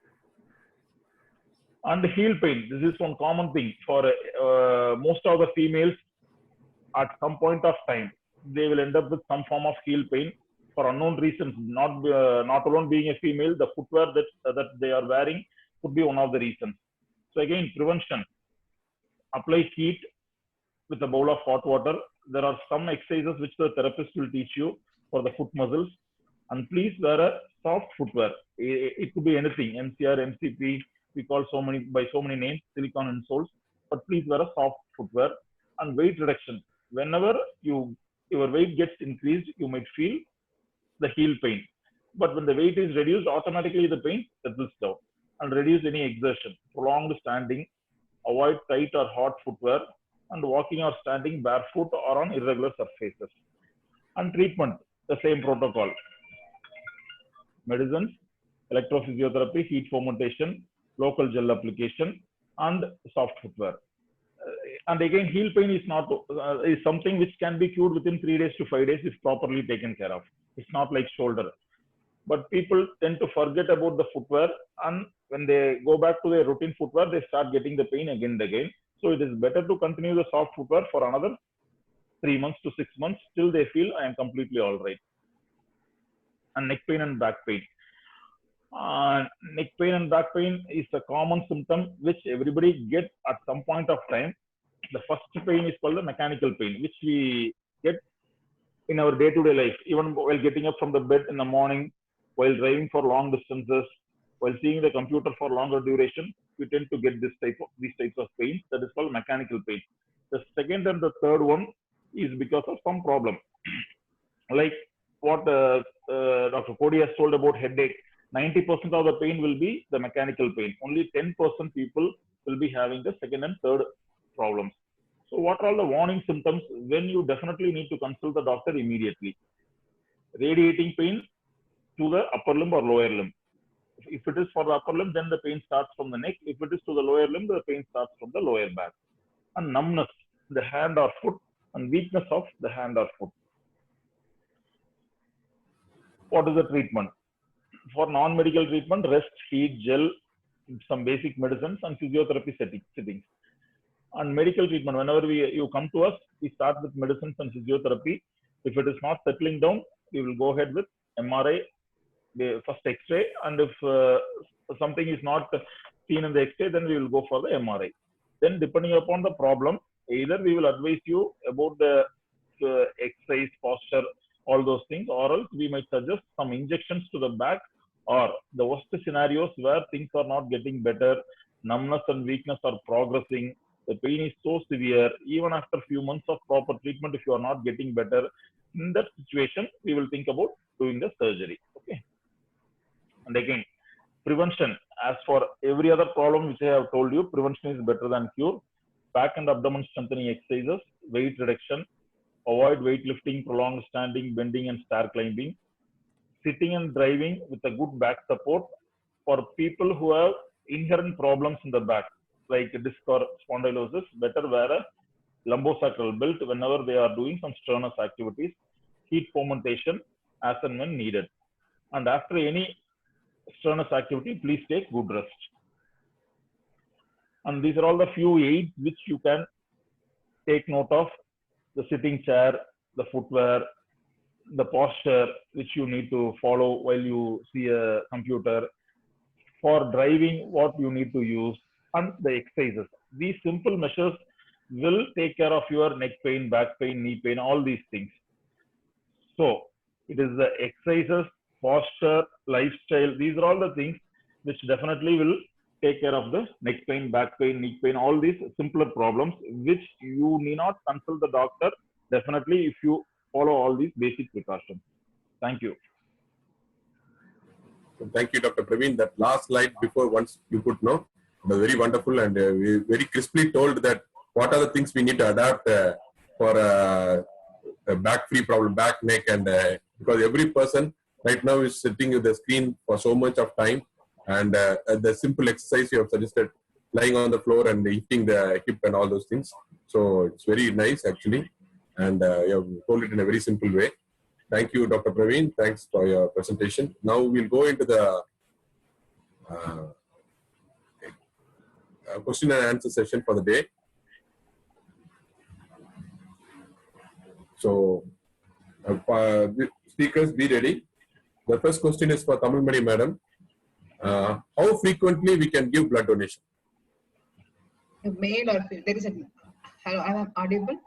And heel pain, this is one common thing for most of the females. At some point of time, they will end up with some form of heel pain for unknown reasons. Not alone being a female, the footwear that they are wearing could be one of the reasons. So again, prevention: apply heat with a bowl of hot water, there are some exercises which the therapist will teach you for the foot muscles. And please wear a soft footwear. It could be anything, MCR, MCP, we call by so many names, silicone insoles, but please wear a soft footwear. And weight reduction. Whenever your weight gets increased, you might feel the heel pain. But when the weight is reduced, automatically the pain settles down. And reduce any exertion. Prolonged standing, avoid tight or hot footwear, and walking or standing barefoot or on irregular surfaces. And treatment, the same protocol. Medicines, electrophysiotherapy, heat fomentation, local gel application, and soft footwear. And again, heel pain is not is something which can be cured within 3 days to 5 days if properly taken care of. It's not like shoulder. But people tend to forget about the footwear, and when they go back to their routine footwear, they start getting the pain again and again. So it is better to continue the soft footwear for another 3 months to 6 months till they feel I am completely all right. And neck pain and back pain. Neck pain and back pain is a common symptom which everybody gets at some point of time. The first pain is called the mechanical pain, which we get in our day-to-day life, even while getting up from the bed in the morning, while driving for long distances, while seeing the computer for longer duration, we tend to get these types of pains. That is called mechanical pain. The second and the third one is because of some problem. Like what Dr. Cody has told about headache, 90% of the pain will be the mechanical pain. Only 10% people will be having the second and third problems. So what are all the warning symptoms when you definitely need to consult the doctor immediately? Radiating pain to the upper limb or lower limb. If it is for the upper limb, then the pain starts from the neck. If it is to the lower limb, the pain starts from the lower back. And numbness, the hand or foot, and weakness of the hand or foot. What is the treatment? For non-medical treatment, rest, heat, gel, some basic medicines, and physiotherapy settings. And medical treatment, whenever you come to us, we start with medicines and physiotherapy. If it is not settling down, we will go ahead with MRI, the first X-ray, and if something is not seen in the X-ray, then we will go for the MRI. Then depending upon the problem, either we will advise you about the exercise, posture, all those things, or else we might suggest some injections to the back, or the worst scenarios where things are not getting better, numbness and weakness are progressing, the pain is so severe, even after a few months of proper treatment, if you are not getting better, in that situation, we will think about doing the surgery. Okay. And again, prevention, as for every other problem which I have told you, prevention is better than cure. Back and abdomen strengthening exercises, weight reduction, avoid weightlifting, prolonged standing, bending, and stair climbing, sitting and driving with a good back support. For people who have inherent problems in the back, like disc or spondylosis, better wear a lumbosacral belt whenever they are doing some strenuous activities, heat fomentation as and when needed. And after any strenuous activity, please take good rest. And these are all the few aids which you can take note of: the sitting chair, the footwear, the posture which you need to follow while you see a computer, for driving what you need to use, and the exercises. These simple measures will take care of your neck pain, back pain, knee pain, all these things. So it is the exercises, posture, lifestyle, these are all the things which definitely will take care of the neck pain, back pain, knee pain, all these simpler problems which you need not consult the doctor, definitely, if you follow all these basic precautions. Thank you. Thank you, Dr. Praveen. That last slide before, once you put no, was very wonderful, and we very crisply told that what are the things we need to adapt for a back-free problem, back, neck, and because every person right now is sitting with the screen for so much of time, and the simple exercise you have suggested, lying on the floor and hitting the hip and all those things. So it's very nice actually, and you have told it in a very simple way. Thank you, Dr. Praveen. Thanks for your presentation. Now we'll go into the question and answer session for the day. So, speakers, be ready. The first question is for Tamilmani Madam. How frequently we can give blood donation? Male or female? There is a. Hello, I am audible.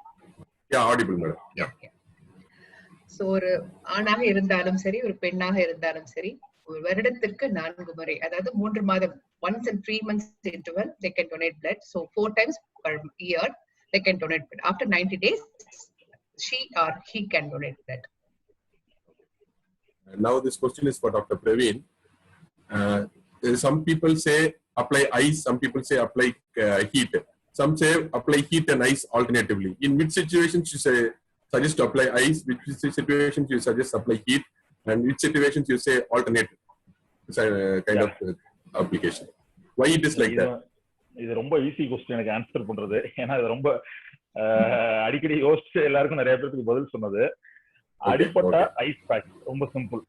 Yeah, audible, madam. Yeah. So ஒரு ஆணாக இருந்தாலும் சரி ஒரு பெண்ணாக இருந்தாலும் சரி ஒரு வருடத்திற்கு 4 முறை அதாவது 3 மாதம் once in 3 months interval they can donate blood. So 4 times per year they can donate blood. After 90 days she or he can donate blood. Now this question is for Dr. Praveen. Some people say apply ice, some people say apply heat. Some say apply heat and ice alternatively. In which situations you say suggest to apply ice, which situations you suggest apply heat, and which situations you say alternate kind of application? Why it is like that? இது ரொம்ப easy question எனக்கு answer பண்றது. ஏன்னா இது ரொம்ப அடிக்கடி யோசிச்சு எல்லாருக்கும் நிறைய பேருக்கு பதில் சொன்னது. அடிப்பட்ட ஐஸ் பேக் ரொம்ப சிம்பிள்.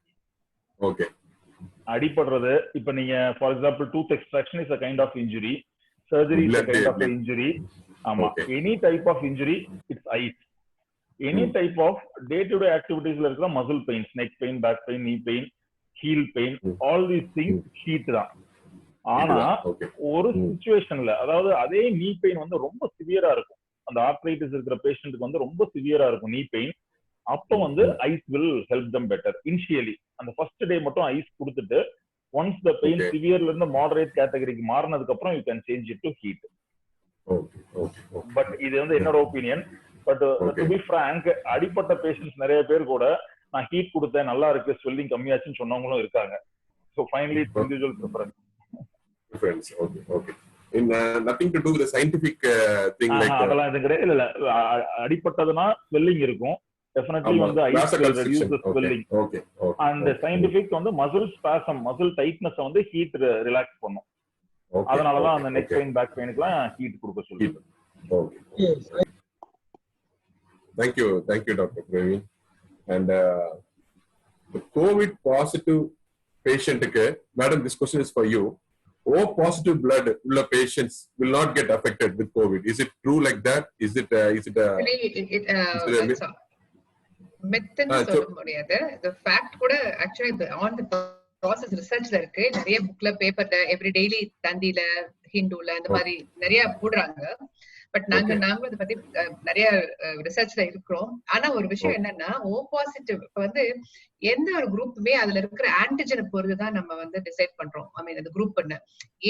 ஓகே. அடிபடுறது இப்ப நீங்க for example tooth extraction is a kind of injury, surgery is a kind of injury. ஆமா, any type of injury it's ice. Any type of day to day ஆக்டிவிட்டீஸ்ல இருக்கிற muscle pain, neck pain, back pain, knee pain, heel pain, all these things heat தான். ஆனா ஒரு சிச்சுவேஷன்ல அதாவது அதே நீ pain வந்து ரொம்ப சிவியரா இருக்கும், அந்த ஆர்த்ரைட்டிஸ் இருக்கிற பேஷண்ட்டுக்கு வந்து ரொம்ப சிவியரா இருக்கும் நீ பெயின். அப்ப வந்து eyes will help them better. Initially அந்த ஃபர்ஸ்ட் டே மட்டும் ஐஸ் கொடுத்துட்டு ஒன்ஸ் த பெயின் சிவியர்ல இருந்து மாடரேட் கேட்டகரிக்கு மாறினதுக்கு அப்புறம் you can change it to heat. But இது வந்து என்னோட opinion. But to be frank, அடிப்பட்ட பேஷண்ட்ஸ் நிறைய பேர் கூட நான் ஹீட் கொடுத்தேன் நல்லா இருக்கு, ஸ்வெல்லிங் கம்மியாச்சுன்னு சொன்னவங்களும் இருக்காங்க. So finally it's individual preference. Okay, okay. In nothing to do with the scientific thing like அதெல்லாம் இது கிடையாது. இல்ல அடிப்பட்டதுன்னா ஸ்வெல்லிங் இருக்கும். Definitely வந்து ice reduce the swelling. Okay. And scientific வந்து muscle spasm, muscle tightness வந்து heat relax பண்ணும். அதனால தான் அந்த neck pain, back painக்குலாம் heat கொடுக்க சொல்லுது. Okay. Thank you Dr. Praveen. And the COVID positive patient க்கு, madam, this question is for you. O positive blood உள்ள patients will not get affected with COVID. Is it true like that? Is it method சொல்ல முடியாது. the fact கூட actually on the process researchல இருக்கு. நிறைய புக்ல, பேப்பர்ல, every daily தந்தில, ஹிந்துல இந்த மாதிரி நிறைய போடுறாங்க. பட் நாங்க அதை பத்தி நிறைய ரிசர்ச்ல இருக்கிறோம். ஆனா ஒரு விஷயம் என்னன்னா, ஓ பாசிட்டிவ் வந்து எந்த ஒரு குரூப்புமே அதுல இருக்கிற ஆன்டிஜனை பொறுத்துதான் நம்ம வந்து டிசைட் பண்றோம். ஐ மீன் அந்த குரூப் என்ன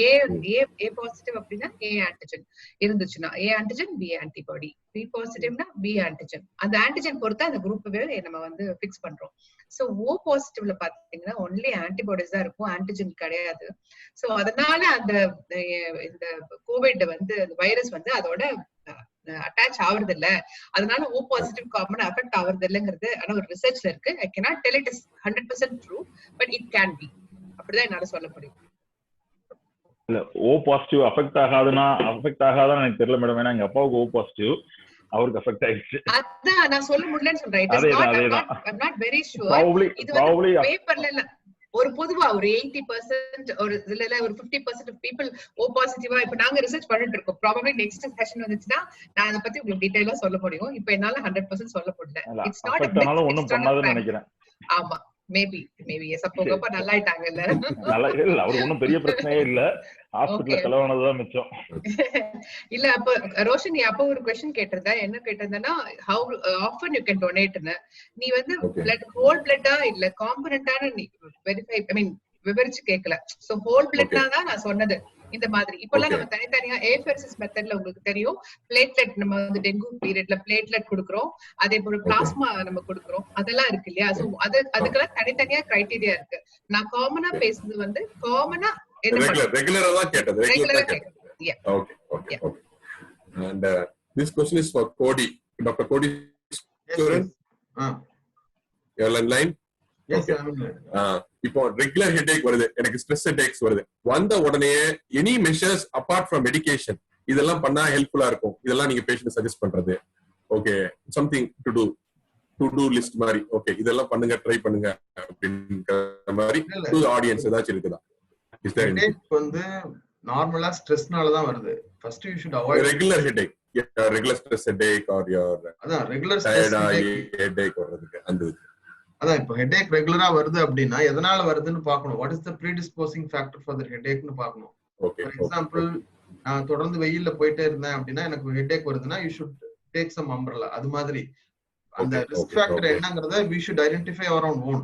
ஏ பாசிட்டிவ் அப்படின்னா ஏ ஆன்டிஜன் இருந்துச்சுன்னா A antigen, B antibody, B பாசிட்டிவ்னா பி ஆன்டிஜன். அந்த ஆன்டிஜன் பொறுத்தா அந்த குரூப்பவே நம்ம வந்து பிக்ஸ் பண்றோம். சோ ஓ பாசிட்டிவ்ல பாத்தீங்கன்னா ஒன்லி ஆன்டிபாடிஸ் தான் இருக்கும், ஆன்டிஜன் கிடையாது. சோ அதனால அந்த இந்த கோவிட் வந்து அந்த வைரஸ் வந்து அதோட அட்டாச் ஆவறது இல்ல, அதனால ஓ பாசிட்டிவ் காமன் அஃபெக்ட் ஆவறது இல்லங்கிறது ஆனா ஒரு ரிசர்ச்ல இருக்கு. ஐ cannot tell it is 100% true, but it can be. அப்படிதான் என்னால சொல்ல முடியும். இல்ல ஓ பாசிட்டிவ் அஃபெக்ட் ஆகாதுன்னா எனக்கு தெரியல மேடம். ஏன்னா எங்க அப்பாவுக்கு ஓ பாசிட்டிவ், அவருக்கு அஃபெக்ட் ஆயிடுச்சு. அதான் நான் சொல்ல முடியலன்னு சொல்றேன். I'm not very sure. இது வந்து பேப்பர்ல இல்ல, ஒரு பொதுவா ஒரு 80% ஒரு இல்ல ஒரு 50% of people ஓ பாசிட்டிவா இப்ப நாங்க ரிசர்ச் பண்ணிட்டு இருக்கோம். ப்ராபபிலி நெக்ஸ்ட் செஷன் வந்துச்சுன்னா நான் அத பத்தி உங்களுக்கு டீடைலா சொல்ல முடியும். இப்ப என்னால 100% சொல்ல முடியல. இட்ஸ் நாட் ஒண்ணும் பண்ணாதுன்னு நினைக்கிறேன். ஆமா, மேபி எஸ். அப்போ நல்லா ஆயிட்டாங்கல்ல, இல்ல அவர் ஒண்ணும் பெரிய பிரச்சனையே இல்ல, ஹாஸ்பிடல்ல செலவானதுதான் மிச்சம். இல்ல அப்ப ரோஷன் நீ அப்ப ஒரு क्वेश्चन கேட்டிருந்தா, என்ன கேட்டிருந்தனா how often you can donate ன்னு. நீ வந்து blood whole blood-ஆ இல்ல காம்பனன்ட்டான நீ வெரிஃபை ஐ மீன் விவரிச்சு கேட்கல. சோ ஹோல் பிளட்னா தான் நான் சொன்னது இந்த மாதிரி. இப்பெல்லாம் நம்ம தனித்தனியா ஏஃபெர்சிஸ் மெத்தட்ல உங்களுக்கு தெரியும், பிளேட்லெட் நம்ம வந்து டெங்கு பீரியட்ல பிளேட்லெட் கொடுக்குறோம், அதே போல பிளாஸ்மா நம்ம கொடுக்குறோம், அதெல்லாம் இருக்கு இல்லையா. சோ அதுக்கெல்லாம் தனித்தனியா கிரைட்டீரியா இருக்கு. நான் காமனா பேசுறது வந்து காமனா ரெகுலரா தான் கேட்டது. Okay. And this question is for Cody. Dr. Cody, you're in line? Yes, இப்போ ரெகுலர் ஹெட்டேக் வருது, எனக்கு ஸ்ட்ரெஸ் ஹெட்டேக்ஸ் வருது, வந்த உடனே any measures apart from medication இதெல்லாம் பண்ணா ஹெல்ப்ஃபுல்லா இருக்கும், இதெல்லாம் நீங்க பேஷண்ட் சஜஸ்ட் பண்றது? Okay, something to do list மாதிரி, ஓகே இதெல்லாம் பண்ணுங்க, ட்ரை பண்ணுங்க அப்படிங்கிற மாதிரி டு ஆடியன்ஸ் ஏதாச்சும் இருக்குதா? ஹெட்டேக் வந்து நார்மலா ஸ்ட்ரெஸ்னால தான் வருது. First you should avoid regular headache, regular stress headache or your அதான் ரெகுலர் ஸ்ட்ரெஸ் ஹெட்டேக் வர்றதுக்கு அந்த அதான் இப்போ ஹெட்டேக் ரெகுலரா வருது அப்படின்னா எதனால வருதுன்னு பார்க்கணும். What is the predisposing factor for the ஹெட்டேக்னு பார்க்கணும். ஃபார் எக்ஸாம்பிள், நான் தொடர்ந்து வெயில்ல போயிட்டே இருந்தேன் அப்படின்னா எனக்கு ஹெட்டேக் வருதுன்னா you should take some umbrella. அது மாதிரி அந்த ரிஸ்க் ஃபேக்டர் என்னங்கறத we should identify our own.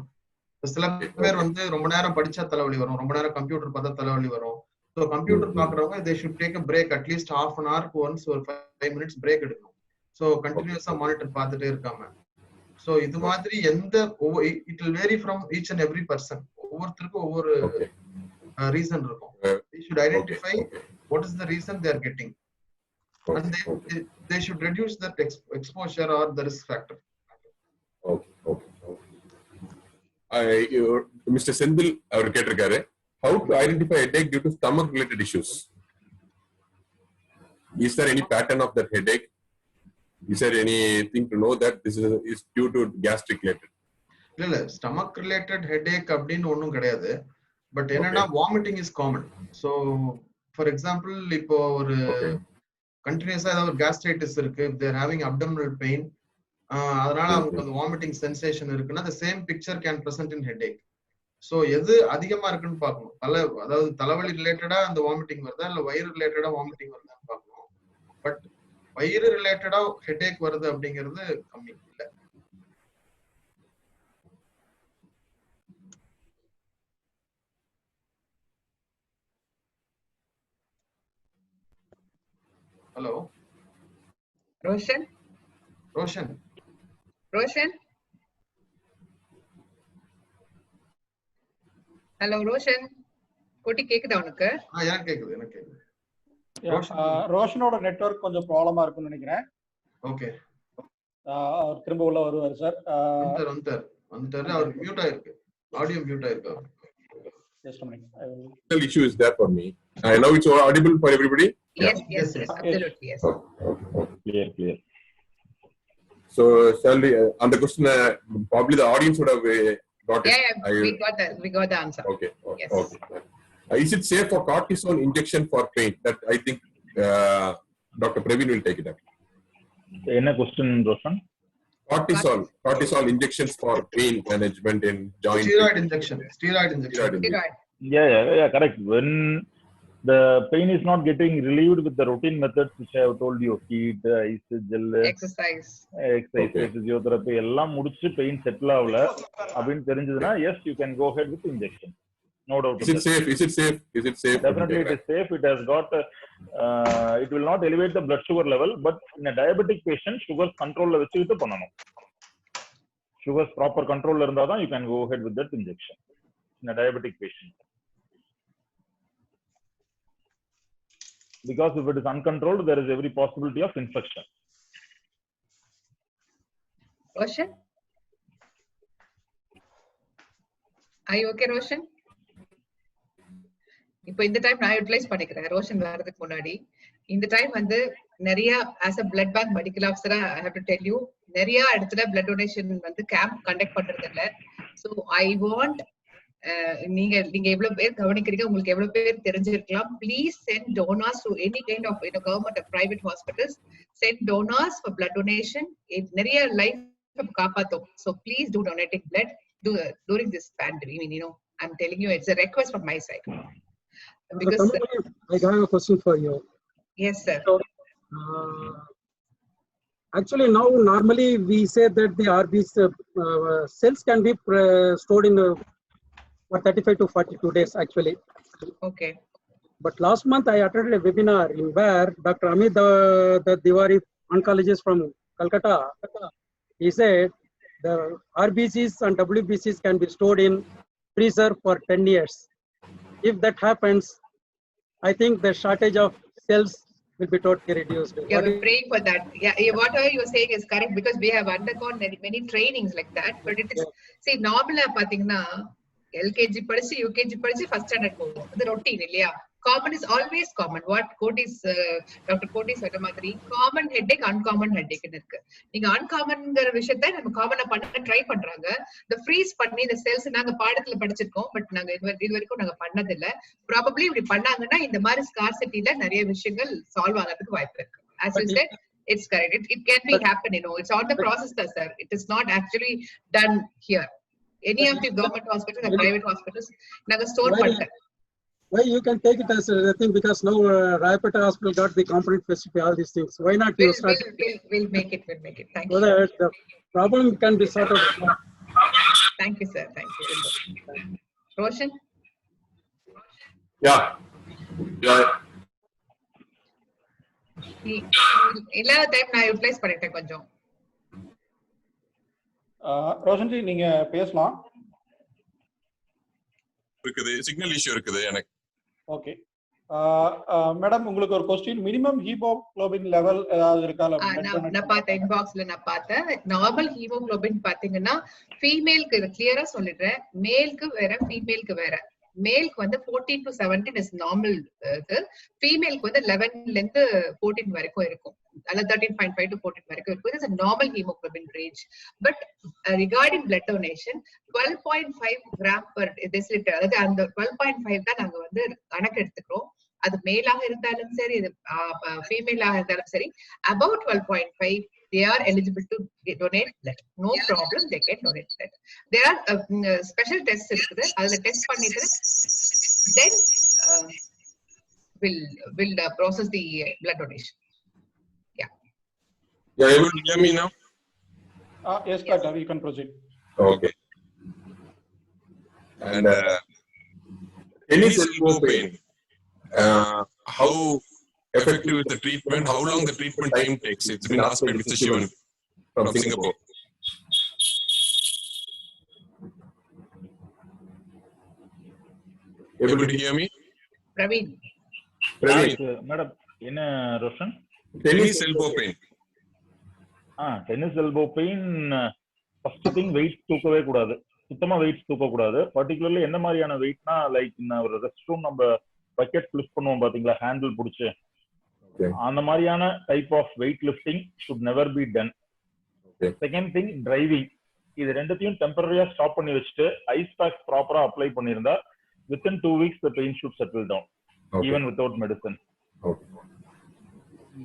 சில பேர் வந்து ரொம்ப நேரம் படிச்சா தலைவலி வரும், ரொம்ப நேரம் கம்ப்யூட்டர் பார்த்தா தலைவலி வரும். ஸோ கம்ப்யூட்டர் பாக்குறவங்க they should take a break at least half an hour once or 5 minutes break எடுக்கணும். ஸோ கண்டினியூஸா மானிட்டர் பார்த்துட்டே இருக்காம. ஸோ இது மாதிரி எந்த it will vary from each and every person. ஒவ்வொருத்தருக்கும் ஒவ்வொரு reason இருக்கும். They should identify what is the reason they are getting. And they should reduce that exposure or the risk factor. Mr. Sendil அவர் கேட்டிருக்காரு, how to identify headache due to stomach related issues? Is there any pattern of that headache? Is there anything to know that this is due to gastric related? இல்ல stomach related headache அப்படின்னு ஒண்ணும் கிடையாது. But என்னன்னா vomiting is common. So for example இப்போ ஒரு கண்டினியூஸா ஏதாவது ஒரு கேஸ்ட்ரைட்டிஸ் இருக்கு, தேர் ஹேவிங் அப்டமினல் பெயின், அதனால அவங்களுக்கு அந்த வாமிட்டிங் சென்சேஷன் இருக்குன்னா the same picture can present in headache. So எது அதிகமா இருக்குன்னு பார்க்கணும். அதாவது தலைவலி ரிலேட்டடா அந்த வாமிட்டிங் வருதா இல்ல வயிறு ரிலேட்டடா வாமிட்டிங் வருதான்னு பார்க்கணும். பட் வயிறு ரிலேட்டடா ஹெடேக் வருது அப்படிங்கிறது கம்மி இல்ல. ஹலோ ரோஷன். ஹலோ ரோஷன், கோட்டி கேக்குதா உனக்கு? எனக்கு கேக்குது. ரோஷனோட நெட்வொர்க் கொஞ்சம் ப்ராப்ளமா இருக்குன்னு நினைக்கிறேன். ஓகே, அவர் திரும்ப உள்ள வருவார் சார். வந்துட்டாரு. அவர் மியூட் ஆயிருக்கு, ஆடியோ மியூட் ஆயிருக்கு. Just a minute. The issue is there for me. I know it's audible for everybody. Yes, absolutely yes. Clear. So, Sally, on the question, probably the audience would have got it. Yeah, we got the answer. Okay. Yes. Okay. Is it safe for cortisone injection for pain? That I think Dr. Praveen will take it up. Any question, Roshan? Cortisol injections for pain management in joint. Steroid injection. Yeah, correct. When the pain is not getting relieved with the routine methods which I have told you, heat, ice, gel, exercise, physiotherapy, எல்லாம் முடிச்சு pain settle ஆகல அப்படின்னு தெரிஞ்சதுன்னா yes, you can go ahead with injection. No doubt. Is it safe? Definitely it is safe. It has got it will not elevate the blood sugar level, but in a diabetic patient sugar control la vechitu pananum. Sugars proper control la irundha dhaan you can go ahead with that injection in a diabetic patient. Because if it is uncontrolled, there is every possibility of infection. Roshan, are you okay, Roshan? இப்போ இந்த time நான் utilise பண்ணிக்கிறேன் ரோஷன் வர்றதுக்கு முன்னாடி. இந்த time வந்து நிறைய as a blood bank medical ஆஃபீஸரா I have to tell you, நிறைய இடத்துல பிளட் டொனேஷன் வந்து கேம்ப் கண்டக்ட் பண்றது இல்ல. ஸோ ஐ வாண்ட் நீங்க எவ்வளவு பேர் கவனிக்கிறீங்க, உங்களுக்கு எவ்வளவு பேர் தெரிஞ்சிருக்கலாம், please send donors to any kind of government private ஹாஸ்பிட்டல்ஸ், send donors for blood donation. நிறைய லைஃப் காப்பாத்தும். So please do donating blood during this pandemic. I mean, I'm telling you, it's a request from my side. Because I have a question for you. Yes, sir. So, actually, now normally we say that the RBC cells can be stored in for 35 to 42 days. Actually, okay. But last month I attended a webinar in where Dr. Amit the Diwari, oncologist from Calcutta, he said the RBCs and WBCs can be stored in freezer for 10 years. If that happens, I think the shortage of cells will be totally reduced. Yeah, we're praying for that. Yeah, whatever you're saying is correct because we have undergone many trainings like that. But it is, see, normally, pathina, LKG படிச்சு UKG படிச்சு first standard போவோம். இது routine இல்லையா? Common is always common. What Dr. Koti சொன்ன மாதிரி common headache, uncommon headache இருக்கு. நீங்க uncommon விஷயத்தை நம்ம common பண்ண ட்ரை பண்றாங்க. The freeze பண்ணி இந்த செல்ஸ் நாங்க பாடத்துல படிச்சிருக்கோம், பட் நாங்க இது வரைக்கும் நாங்க பண்ணது இல்ல. Probably இப்படி பண்ணாங்கன்னா இந்த மாதிரி scarcity-ல நிறைய விஷயங்கள் சால்வ் ஆகிறதுக்கு வாய்ப்பு இருக்கு. As you said, it's correct. It can be happen, it's on the process, sir. It is not actually done here. Any of the government hospitals and private hospitals naga store pannala. Why you can take it as a thing, because now Rayapeta Hospital got the component facility, all these things. Why not you start? We'll make it. We'll make it. Thank So you. that the problem can be sorted out. Thank you, sir. Thank you. Roshan? Yeah. Yeah. இல்லாத time நான் utilise பண்ணிட்டேன் கொஞ்சம். ரோஷன்ஜி நீங்க பேசலாம். இருக்குது signal issue இருக்குது எனக்கு. Okay madam, உங்களுக்கு ஒரு क्वेश्चन, மினிமம் ஹீமோகுளோபின் லெவல் ஏதாவது இருக்கா? நான் பார்த்தேன் இன்பாக்ஸ்ல, நான் பார்த்தேன். நார்மல் ஹீமோகுளோபின் பாத்தீங்கன்னா ஃபீமேலுக்கு கிளியரா சொல்லிடுறேன், மேலுக்கு வேற ஃபீமேலுக்கு வேற. மேலுக்கு வந்து 14 to 17 இஸ் நார்மல். ஃபீமேலுக்கு வந்து 11ல இருந்து 14 வரைக்கும் இருக்கும். அல்ல 13.5 to 14 வரைக்கும் இருக்கும். It is a normal hemoglobin range. But regarding blood donation, 12.5 gram per deciliter, அதாவது அந்த 12.5 தான் நாங்க வந்து கணக்கு எடுத்துக்கிறோம். அது மேலாக இருந்தாலும் சரி, இது ஃபீமேலாக இருந்தாலும் சரி, above 12.5 they are eligible to donate blood. No problem, they can donate blood. There are special tests இருக்குது, அதுல டெஸ்ட் பண்ணிட்டு then will process the blood donation. Yeah. You are able to hear me now? Yes, doctor, you can proceed. Okay. And tennis elbow pain, how effective is the treatment? How long the treatment time takes? It's been asked by Mr. Shivan from Singapore. Able to hear me? Praveen. Madam என்ன Roshan? Tennis elbow pain. Tennis elbow pain, first thing weight தூக்கவே கூடாது, சுத்தமா weight தூக்க கூடாது. Particularly என்ன மாதிரியான வெயிட்னா, like ஒரு ரெஸ்ட் ரூம் நம்ம பக்கெட் லிஃப்ட் பண்ணுவோம் பாத்தீங்களா, ஹேண்டில் பிடிச்சு, அந்த மாதிரியான type of weight lifting should never be done. Second thing driving. இது ரெண்டுத்தையும் டெம்பரரியா ஸ்டாப் பண்ணி வச்சுட்டு ஐஸ் பேக் ப்ராப்பரா அப்ளை பண்ணிருந்தா within 2 weeks the pain should settle down, even without medicine.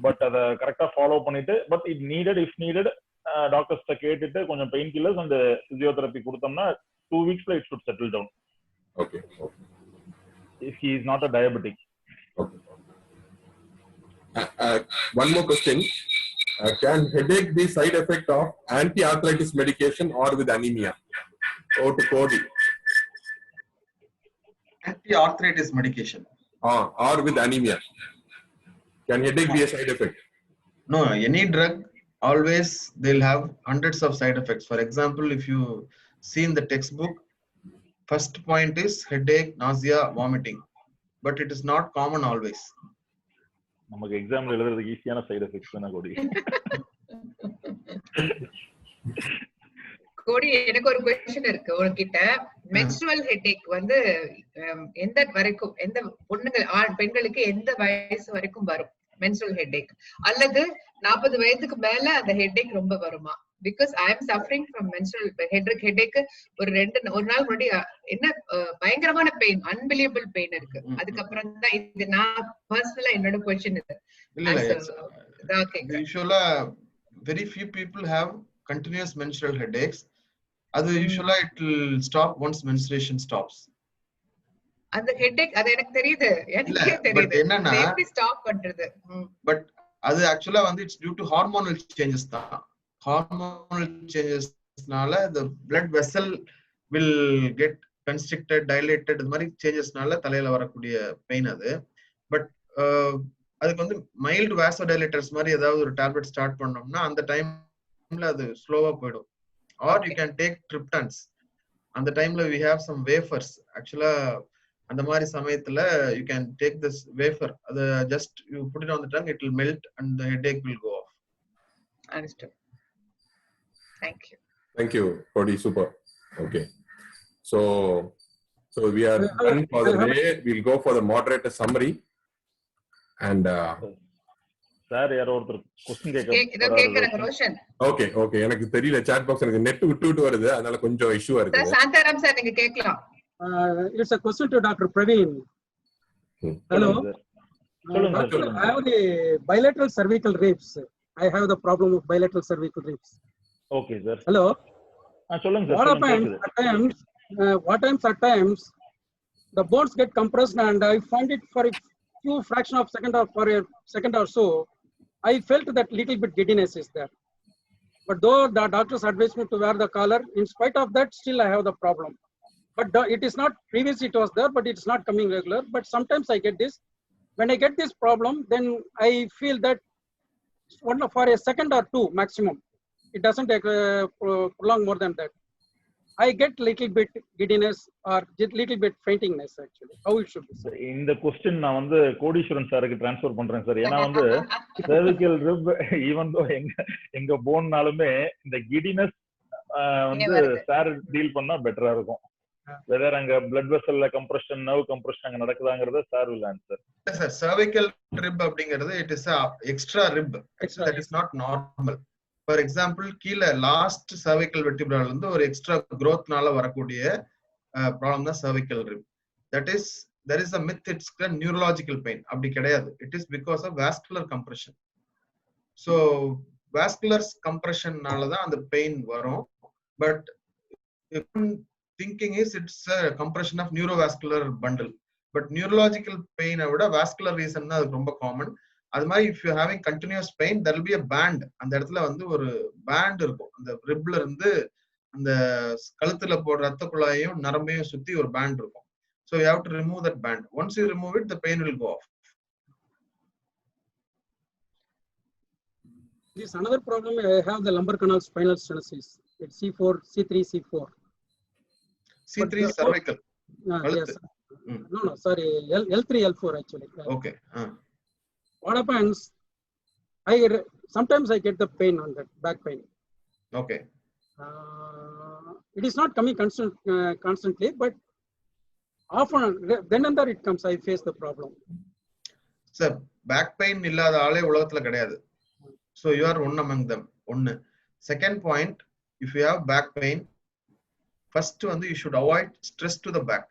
But அத கரெக்டா ஃபாலோ பண்ணிட்டு, but it needed, if needed டாக்டர்ஸ்ட கேட்டுட்டு கொஞ்சம் பெயின் கில்லர்ஸ் அண்ட் பிசியோதெரபி கொடுத்தோம்னா 2 weeksல it should settle down. Okay. If he is not a diabetic. Okay. One more question. Can headache be side effect of anti-arthritis medication or with anemia? Or to Cody. Anti-arthritis medication. Or with anemia. Can headache be a side effect? No, any drug, always they'll have hundreds of side effects. For example, if you see in the textbook, first point is headache, nausea, vomiting. But it is not common always. நமக்கு எக்ஸாம்ல எழுதுறதுக்கு ஈஸியான side effects தான கோடி. கோடி, எனக்கு ஒரு question இருக்கு உங்ககிட்ட. மென்ஸ்ட்ரல் ஹெட்டேக் வந்து எந்த வரைக்கும், எந்த பெண்களுக்கு எந்த வயசு வரைக்கும் வரும் மென்ஸ்ட்ரல் ஹெட்டேக்? அல்லது 40 வயதுக்கு மேல அந்த ஹெட்டேக் ரொம்ப வருமா? Because I am suffering from menstrual headache. ஒரு நாள் முன்னாடி என்ன பயங்கரமான பெயின், அன்பிலியபிள் பெயின் இருக்கு. அதுக்கப்புறம் தான் இது நான் பர்சனலா என்னோட क्वेश्चन இது. Usually very few people have continuous menstrual headaches. அது usually it will stop once menstruation stops. அந்த ஹெட்டேக் அது எனக்கு தெரியுது, எனக்கே தெரியுது. என்னன்னா எப்படி ஸ்டாப் பண்றது? பட் அது ஆக்சுவலா வந்து it's due to hormonal changes தான். ஹார்மோனல் சேஞ்சஸ்னால the blood vessel will get constricted, dilated, இது மாதிரி சேஞ்சஸ்னால தலையில வரக்கூடிய பெயின் அது. பட் அதுக்கு வந்து மைல்டு வாசோடைலேட்டர்ஸ் மாதிரி ஏதாவது ஒரு டேப்லெட் ஸ்டார்ட் பண்ணோம்னா அந்த டைம்ல அது ஸ்லோவா போயிடும். Or you can take triptans. அந்த டைம்ல we have some wafers. Actually அந்த மாதிரி சமயத்துல you can take this wafer. அது just you put it on the tongue, it will melt and the headache will go off. Understood. Thank you. Thank you, Cody. Super. Okay. So we are done for the day. We'll go for the moderator summary. And sir யாரோ ஒருத்தர் question கேக்குறாங்க Roshan. Okay எனக்கு தெரியல, chat box எனக்கு net விட்டு வருது, அதனால கொஞ்சம் இஷ்யூ இருக்கு. சார் சாந்தாராம் சார் நீங்க கேக்கலாம். It's a question to Dr. Praveen. Hello. சொல்லுங்க. I have the bilateral cervical ribs. I have the problem of bilateral cervical ribs. Okay sir. Hello. சொல்லுங்க sir. What happens at times the bones get compressed, and I find it for a few fraction of second or for a second or so, I felt that little bit giddiness is there. But though the doctors advised me to wear the collar, in spite of that, still I have the problem. But it is not, previously it was there, but it's not coming regular. But sometimes I get this. When I get this problem, then I feel that for a second or two maximum. It doesn't prolong more than that. I get little bit giddiness or little bit faintingness actually. How it should be? இந்த question நான் வந்து கோடீஸ்வரன் சாருக்கு transfer பண்றேன் sir. ஏன்னா வந்து cervical rib even though எங்க போன்னாலுமே இந்த giddiness வந்து சார் டீல் பண்ணா பெட்டரா இருக்கும். வெதர் அங்க blood vessel compression, nerve compression அங்க நடக்குதாங்கறத sir will answer. Sir cervical rib அப்படிங்கிறது it is a extra rib that is not normal. For example, கீழ லாஸ்ட் cervical vertebral வந்து ஒரு எக்ஸ்ட்ரா growthனால வரக்கூடிய ப்ராப்ளம் தான் cervical rib. That is, there is a myth, it's a neurological pain. அப்படி கிடையாது. It is because of vascular compression. So vascular compressionனால தான் அந்த pain வரும். But thinking is it's a compression of neurovascular bundle. But neurological pain விட vascular reason தான் அது ரொம்ப common. அது மாதிரி if you having continuous pain, there will be a band. அந்த இடத்துல வந்து ஒரு பேண்ட் இருக்கும். அந்த ரிப்ல இருந்து அந்த கழுத்துல போடுற ரத்த குழாயையும் நரம்பையும் சுத்தி ஒரு பேண்ட் இருக்கும். So you have to remove that band. Once you remove it, the pain will go off. This another problem. I have the lumbar canal spinal stenosis. It's C4, C3, C4. C3 is cervical. Yes. No, sorry. L3, L4 actually. Okay. What happens? Sometimes I get the pain on that back pain. Okay. It is not coming constantly, but often then and there it comes. I face the problem. Sir, back pain இல்லாத ஆளே உலகத்துல கிடையாது. So you are one among them. One. Second point, if you have back pain, first வந்து you should avoid stress to the back.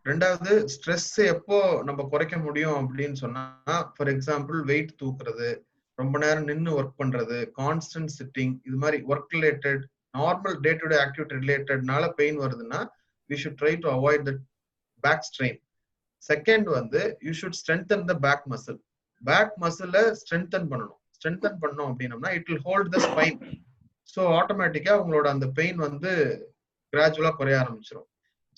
ரெண்டாவது stress எப்போ நம்ம குறைக்க முடியும் அப்படின்னு சொன்னா, ஃபார் எக்ஸாம்பிள் வெயிட் தூக்குறது, ரொம்ப நேரம் நின்று ஒர்க் பண்றது, கான்ஸ்டன்ட் சிட்டிங், இது மாதிரி work related normal day to day activity ரிலேட்டட்னால பெயின் வருதுன்னா we should try to avoid the back strain. Second வந்து you should strengthen the back muscle. Back மசில ஸ்ட்ரென்தன் பண்ணணும் அப்படின்னம்னா it will hold the spine. So ஆட்டோமேட்டிக்கா உங்களோட அந்த pain வந்து கிராஜுவலா குறைய ஆரம்பிச்சிடும்.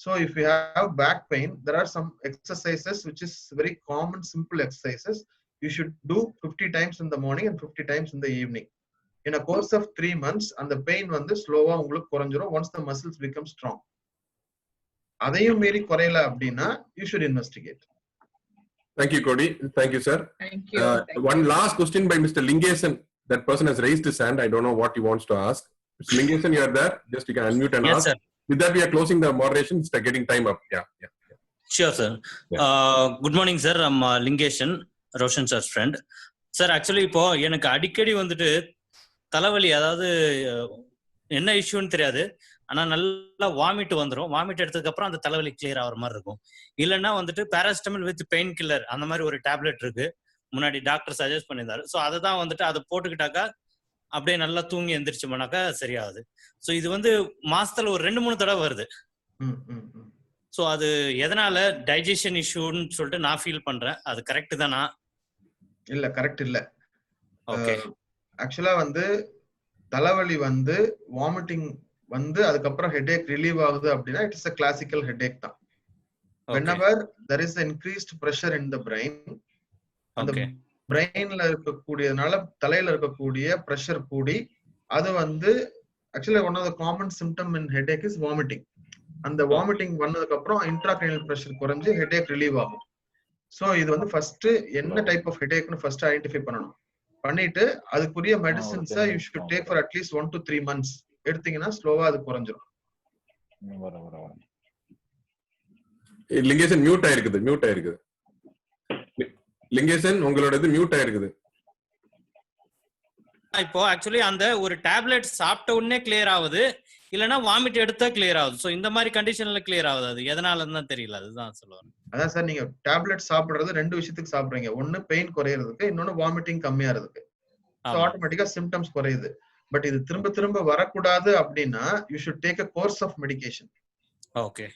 So if you have back pain, there are some exercises which is very common, simple exercises. You should do 50 times in the morning and 50 times in the evening. In a course of 3 months, and the pain வந்து ஸ்லோவா உங்களுக்கு குறைஞ்சிரும் once the muscles become strong. அதையும் மீறி குறையல அப்படின்னா you should investigate. Thank you, Cody. Thank you, sir. Thank you. One last question by Mr. Lingesan. That person has raised his hand. I don't know what he wants to ask. Mr. Lingesan, you are there. Just you can unmute and yes, ask. Sir. With that, we are closing the moderation. It's getting time up. Yeah. Sure, sir. Good morning, sir. I'm Lingesan, Roshan sir's friend. Sir, actually, இப்போ எனக்கு அடிக்கடி வந்துட்டு தலைவலி, அதாவது என்ன இஷ்யூன்னு தெரியாது, ஆனா நல்லா வாமிட் வந்துடும். வாமிட் எடுத்ததுக்கு அப்புறம் அந்த தலைவலி கிளியர் ஆகிற மாதிரி இருக்கும். இல்லைன்னா வந்துட்டு பேராசிட்டமல் வித் பெயின் கில்லர் அந்த மாதிரி ஒரு டேப்லெட் இருக்கு, முன்னாடி டாக்டர் சஜஸ்ட் பண்ணியிருந்தாரு. ஸோ அதை தான் வந்துட்டு அதை போட்டுக்கிட்டாக்கா அப்படியே நல்லா தூங்கி எந்திரிச்சோம்னாக்கா சரியாகுது. ஸோ இது வந்து மாசத்துல ஒரு 2-3 தடவை வருது. ஸோ அது எதனால டைஜஷன் இஷ்யூன்னு சொல்லிட்டு நான் ஃபீல் பண்றேன். அது கரெக்ட் தானா? இல்ல, கரெக்ட் இல்ல. ஓகே. ஆக்சுவலா வந்து தலைவலி வந்து வாமிட்டிங் வந்து அதுக்கப்புறம் ஹெடேக் ரிலீவ் ஆகுது அப்படின்னா it is a classical headache தான். whenever there is increased pressure in the brain, அந்த பிரெயின்ல இருக்கக்கூடியதுனால தலையில இருக்கக்கூடிய பிரஷர் கூடி அது வந்து actually one of the common symptom in headache is vomiting. அந்த வாமிட்டிங் பண்ணதுக்கு அப்புறம் இன்ட்ராக்ரேனியல் பிரஷர் குறைஞ்சு ஹெடேக் ரிலீவ் ஆகும். ஸோ இது வந்து ஃபர்ஸ்ட் என்ன டைப் ஆஃப் ஹெடேக்னு ஃபர்ஸ்ட் ஐடென்டிஃபை பண்ணணும். பண்ணிட்டு அதுக்குரிய மெடிசின்ஸை you should take for at least 1 to 3 months எடுத்தீங்கன்னா ஸ்லோவா அது குறைஞ்சிரும். லிங்கேசன் மியூட் ஆயிருக்குது. லிங்கேசன் உங்களோடது மியூட் ஆயிருக்குது. இப்போ ஆக்சுவலி அந்த ஒரு டேப்லெட் சாப்பிட்ட உடனே கிளியர் ஆகுது, இல்லைன்னா வாமிட் எடுத்தா கிளியர் ஆகுது. ஸோ இந்த மாதிரி கண்டிஷன்ல கிளியர் ஆகுது. அது எதனாலன்னு தான் தெரியல, அதுதான் சொல்லுவாங்க. அதான் சார், நீங்க டேப்லெட் சாப்பிடுறது 2 விஷயத்துக்கு சாப்பிடுறீங்க. ஒன்னு பெயின் குறையறதுக்கு, இன்னொன்னு வாமிட்டிங் கம்மியாறதுக்கு. ஸோ ஆட்டோமேட்டிக்கா சிம்டம்ஸ் குறையுது. பட் இது திரும்ப திரும்ப வரக்கூடாது அப்படின்னா you should take a course of medication. Okay.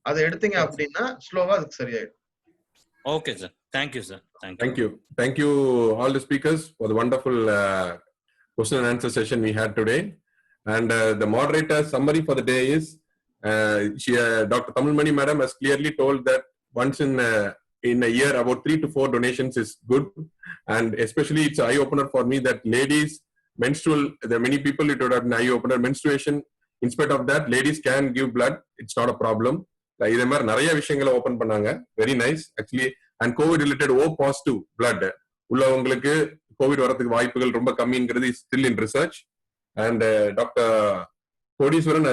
அதை எடுத்தீங்க அப்படின்னா ஸ்லோவா அதுக்கு சரியாயிடும். Okay sir, thank you sir. Thank you all the speakers for the wonderful question and answer session we had today. And the moderator summary for the day is Dr. Tamilmani madam has clearly told that once in a year about 3 to 4 donations is good, and especially it's an eye opener for me that ladies menstrual, there are many people it would have an eye opener. Menstruation, in spite of that, ladies can give blood, it's not a problem. இதே மாதிரி நிறைய விஷயங்களை open பண்ணாங்க. Very nice actually. And covid related O positive blood உள்ளவங்களுக்கு covid வரதுக்கு வாய்ப்புகள் ரொம்ப கம்மிங்கிறது still in research. And doctor Kodeeswaran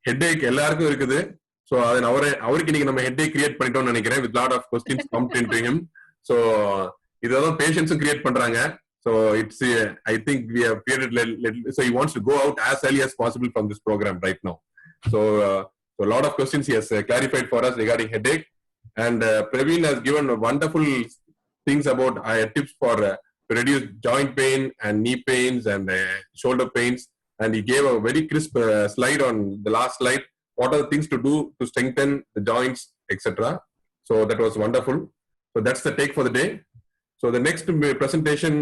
headache எல்லாருக்கும் இருக்குது. ஸோ அதை அவருக்கு இன்னைக்கு நம்ம ஹெட்ஏக் கிரியேட் பண்ணிட்டோம்னு நினைக்கிறேன். With lot of questions pumped into him. So இதெல்லாம் பேஷண்ட்ஸும் கிரியேட் பண்றாங்க. So it's I think we have created so he wants to go out as early as possible from this program right now. So a lot of questions he has clarified for us regarding headache, and Praveen has given wonderful things about tips for to reduce joint pain and knee pains and shoulder pains, and he gave a very crisp slide on the last slide. What are the things to do to strengthen the joints, etc. So that was wonderful. So that's the take for the day. So the next presentation,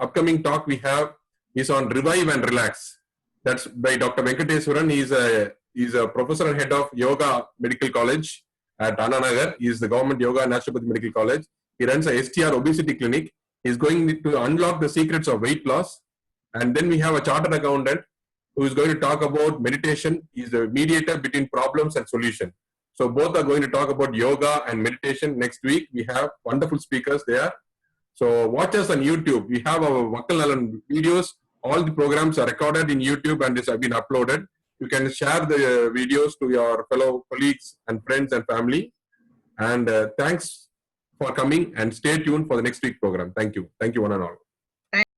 upcoming talk we have is on revive and relax. That's by Dr. Venkateswaran. He's a professor and head of Yoga Medical College at Anna Nagar. He is the government Yoga and Naturopathy Medical College. He runs a STR obesity clinic. He's going to unlock the secrets of weight loss. And then we have a chartered accountant who is going to talk about meditation. He's a mediator between problems and solution. So both are going to talk about yoga and meditation next week. We have wonderful speakers there. So watch us on YouTube. We have our Vakkal Nalan videos. All the programs are recorded in YouTube and have been uploaded. You can share the videos to your fellow colleagues and friends and family. And thanks for coming, and stay tuned for the next week program. Thank you. Thank you one and all.